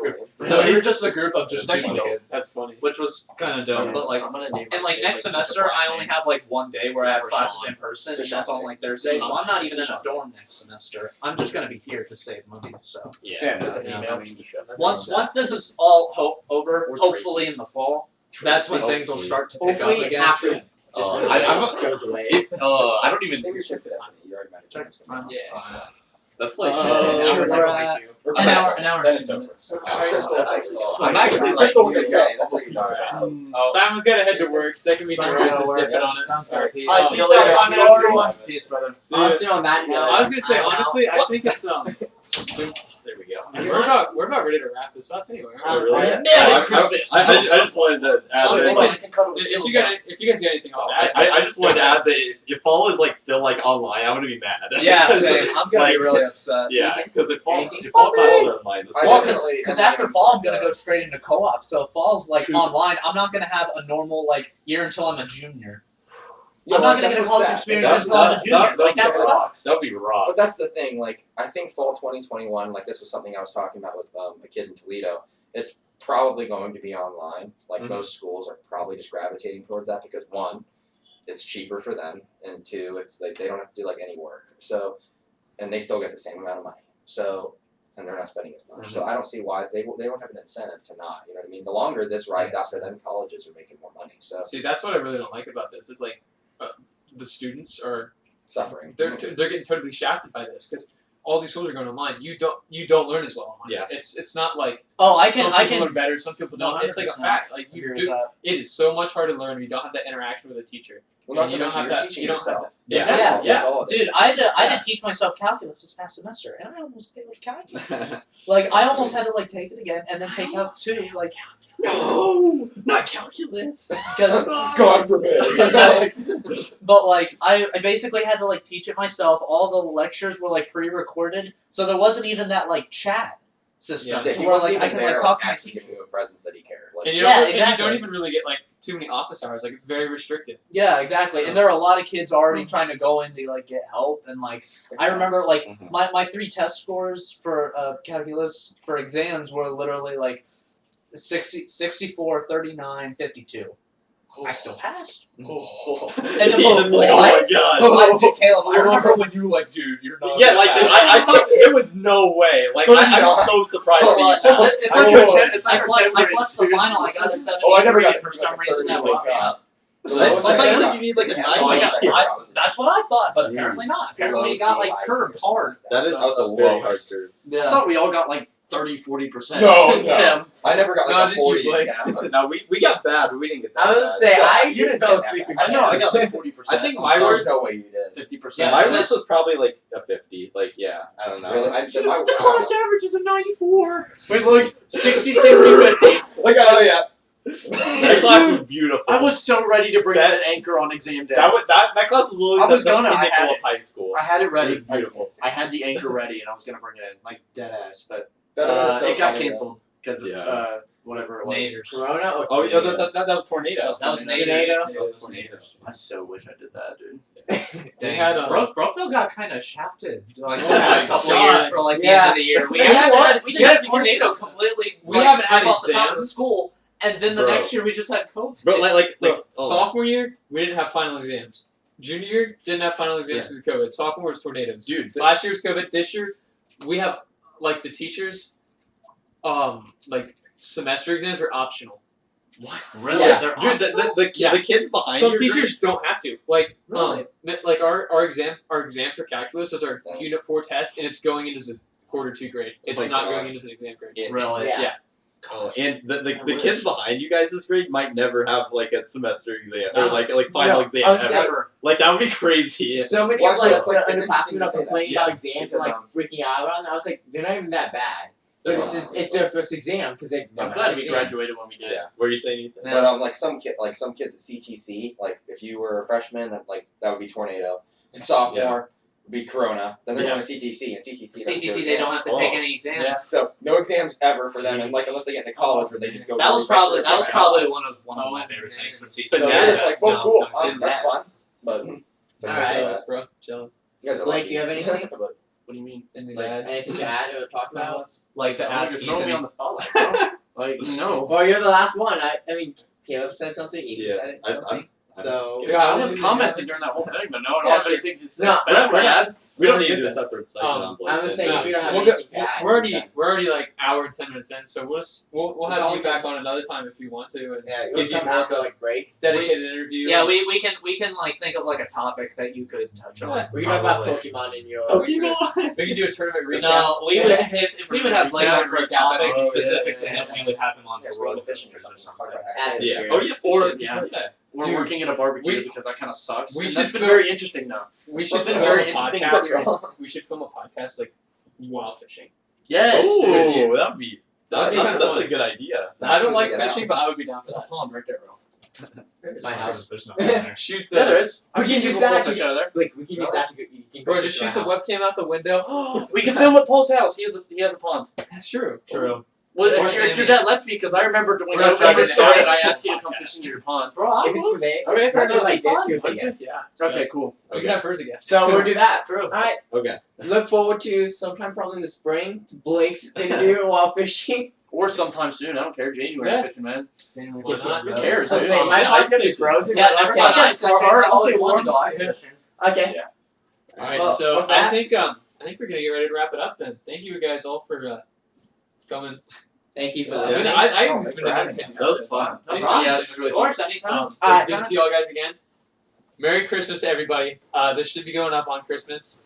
So we were just a group of just 2 kids, That's funny. which was kind of dope. But like, I'm gonna name and my like kid, next like, semester, Black I only name. have like 1 day where I have Or classes Sean. in person, and that's on like Thursday. So I'm not even in a dorm next semester. I'm just gonna be here to save money. So Yeah. Fair It's a enough. female. once this is all over, Or hopefully in the fall, that's when things will start to pick up Hopefully again. after Just I goes away. I don't even. Save your chips at you already met Yeah. That's like. Oh, We're at an hour Then and it's 2 over. minutes. I'm actually like. Crystal was okay. That's what you got. Oh. Simon's got to head to work. Second week in a row, just Sounds dipping on it. Sounds Sorry. good. Oh, Peace see you out, later. Simon, everyone. Peace, brother. See ya. Honestly, on that note, I was gonna say I'm out. honestly, I think it's There we go. we're about ready to wrap this up anyway. Oh, Aren't we? really? I just wanted to add I'm that. thinking- can cuddle If you guys got anything else to add, I just wanted to add that if fall is like still like online, I'm gonna be mad. Yeah, Because, same. I'm gonna be like, really upset. Yeah, because if fall Anything? classes are online, this I Well, fall- definitely- because after fall, I'm gonna go straight into co-op. So fall's like online. I'm not gonna have a normal like year until I'm a junior. I'm not gonna get a college experience until I'm a junior. Like that sucks. That'd be rough. But that's the thing. Like, I think fall 2021. Like, this was something I was talking about with a kid in Toledo. It's probably going to be online. Like, Mhm. most schools are probably just gravitating towards that because 1, it's cheaper for them, and 2, it's like they don't have to do like any work. So, and they still get the same amount of money. So, and they're not spending as much. So I don't see why they don't have an incentive to not. You know what I mean? The longer this rides out for them, colleges are making more money. So see, that's what I really don't like about this. Is like the students are suffering. they're getting totally shafted by this because all these schools are going online. You don't learn as well online. Yeah. It's not like Oh, some people learn better, some people don't. It's like a 100% fact. Like agree you with do. that. It is so much harder to learn when you don't have that interaction with a teacher. Well, not And to you don't mention have you're that. teaching You don't have yourself. that. Yeah. That's all it is. Dude, I had to teach myself calculus this past semester, and I almost failed calculus. Like, I almost had to like take it again, and then take out 2. Like, No, not calculus. because God forbid. but like I basically had to like teach it myself. All the lectures were like pre-recorded, so there wasn't even that like chat system Yeah. to He where wasn't like I even could there like talk to my actually teacher. giving you a presence that he cared. Like, And you Yeah, don't, and you exactly. don't even really get like too many office hours. Like it's very restricted. Yeah, exactly. And there are a lot of kids already trying to go in to like get help, and like I remember like Mhm. my 3 test scores for calculus for exams were literally like 60, 64, 39, 52. I still passed. Oh. And then Yeah, what? it's like, oh my god. Caleb, I remember when you were like, dude, you're not. Yeah, like I thought there was no way. Like I'm so surprised that you passed. It's I like know. it's like I flexed the final. I got a 73. Oh, I never got for it. some Like a reason that 30, brought me like, up. So I what was thought that? you said you need like a Yeah, 90. no, I got I- That's what I thought, but apparently Jeez. not. Apparently it Low got like CI. curved hard. That is That was the a very hard lowest. curve. I Yeah. thought we all got like 30-40%. No, no. Yeah. I never got No, like a just you, 40 in Blake. Kappa. No, we got bad, but we didn't get that I was bad. gonna say Yeah, I you just didn't fell get asleep that in bad. I know, I got like 40%. I think on my some. There's worst- no way you did. 50%. Yeah, My so- worst was probably like a 50. Like, yeah, I don't know. Really? I did my The class average is a 94. Wait, look, 60, 60, 50. Like, oh yeah. That class was beautiful. I was so ready to bring That- that anchor on exam day. that class was literally I was the gonna, I pinnacle had of it. high school. I had it It ready. was beautiful. I had the anchor ready, and I was gonna bring it in, like dead ass, but That was so it got funny, canceled because of Yeah. Whatever it was. Naders. Corona or Oh, yeah, tornado? that was tornadoes. That was Tornado. That was tornadoes. I so wish I did that, dude. We had Brookville got kind of shafted like the Oh my past couple of God. years for like the Yeah. end of the year. We Yeah, had what? we had a tornado completely. We like, haven't had rip off the top of the exams. school, and then the Bro. next year we just had COVID. Bro, like sophomore year, we didn't have final exams. Junior year, didn't have final exams because of COVID. Sophomore was tornadoes. Dude, Last year was COVID. This year, we have like the teachers, like semester exams are optional. Really? Yeah. They're dude, optional? Yeah. the kids behind Some your teachers don't have to. Like, Really? like our exam for calculus is our Unit 4 test, and it's going into the quarter 2 grade. It's my not gosh. going into the exam grade. group. Really? Yeah. And the wish. kids behind you guys this grade might never have like a semester exam or No. like final No, exam I was ever. saying- Ever. Like that would be crazy. So many Well, of actually, like, that's, like, the it's underclassmen interesting are to say that. complaining Yeah. about exams and Because, like freaking out about them. I was like, they're not even that bad. But it's their first exam because they. I'm glad we graduated when we did. Yeah. Were you saying anything? But like some kids at CTC, like if you were a freshman, that would be tornado, and sophomore would be Corona. Then they're Yeah. going to CTC, and CTC. doesn't do CTC, they don't have to Oh. take any exams. Yeah. So no exams ever for them, and like unless they get into college where they just go. That was probably one of my favorite things from CTC. So Finesse. it's like, oh cool, No, that's fun. But so All right. Jealous, bro. Jealous. you guys are Blake, lucky. you have anything? What do you mean? Anything Like to add? anything to add or talk about? Like to ask you're throwing me Ethan? on the spotlight, bro. Like no. Well, you're the last one. I mean, Caleb said something. Ethan Yeah, said something. So Yeah, I was commenting during that whole thing, but no, I don't Yeah, have anything to say No, special we're to not- add. We don't We're need to good do a then. separate segment on Blake. I'm just saying, No, if you don't have we'll anything go- to add, we're already like hour and 10 minutes in, so we'll have It's you back on another time if you want to, and Yeah, give we'll you come more of after a like break. dedicated interview. Yeah, we can like think of like a topic that you could touch on. Yeah. We can talk about Probably. Pokemon in your. Pokemon. We can do a tournament recap. No, we would if we would have Blake on for a Recap. topic Oh, specific yeah, to him, yeah. we would have him on Yeah, for so we're World the fishing or Fishing. something. That is Yeah. weird. Oh yeah, or Yeah. We're Dude, working at a barbecue we- because that kind of sucks. we and should that's been film- very interesting though. We It's should been film very a interesting podcast. We should film a podcast like while fishing. Yes, Oh, dude. that'd be That'd be kinda that's fun. a good idea. I don't like Get out. fishing, but I would be down for There's a that. pond right there, bro. My house. There's nothing there. Shoot the Yeah, there is. We I've can seen use people pull that fish to- out of there. Like we can use that to go. You can go Bro, just to shoot the our house. webcam out the window. We can film at Paul's house. He has a pond. That's true. Well, Or if your Sammy's. dad lets me, because I remember when We're not I driving first to started, Athens I for asked the you to come podcast. fishing in your pond. Bro, If it's for they, Okay, if it's just like this, fun. you'll say What is yes. this? Yeah. Okay, cool. We can have hers again. So we'll do that. True. All right. Okay. Look forward to sometime probably in the spring to Blake's interview while fishing. Or sometime soon. I don't care. January Yeah. fishing, man. Why not? Who cares? So dude? say, my Yeah, pond's ice gonna be fishing. frozen. Yeah, but never okay. mind. That's Ice fishing. hard. I'll stay warm to go ice fishing. Okay. All right, Well, so with I that- think we're gonna get ready to wrap it up then. Thank you guys all for coming. Thank you for Yeah. I mean, listening. I Oh, think thanks it's for been a having good us. That was fun. No Thank problem. you. Yes, of course, anytime. It's good to see y'all guys again. Merry Christmas to everybody. This should be going up on Christmas.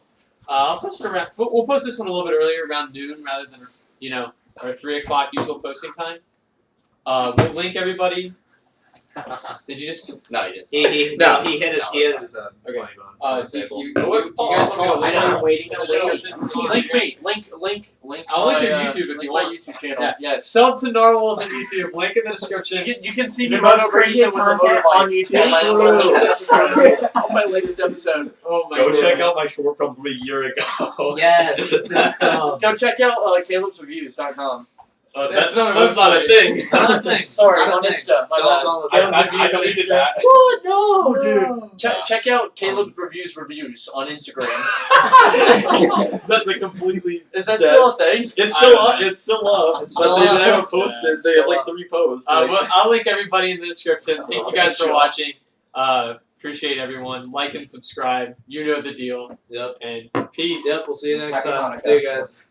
I'll post it around. We'll post this one a little bit earlier, around noon, rather than our 3 o'clock usual posting time. We'll link everybody. Did you just? No, you didn't. He hit his Okay. mic Do on the table. you guys want me to I know, I'm link waiting. Link me. Link. I'll link my, your YouTube if link you my want. YouTube channel. Yeah. Yes. Sub to Narwhals on YouTube. Link in the description. You can see me The run most over Ethan cringiest with a content motorbike on YouTube. on my latest episode. Oh my Go goodness. check out my short film from a year ago. Yes, this is Go check out Caleb'sReviews.com. That's not a that's not a website. thing. Not a thing. Sorry, Not a on thing. Insta. My bad. Caleb's I Reviews on deleted Insta. that. Oh no, dude! Check out Caleb's Reviews on Instagram. The completely. Is that Dead. still a thing? It's still up. It's still up. It's But still they up. haven't posted. Yeah, it's They have still like up. 3 posts. I'll link everybody in the description. Thank you guys for Sure. watching. Appreciate everyone. Like and subscribe. You know the deal. Yep. And peace. Yep. We'll see you next Happy time. Hanukkah. See you guys.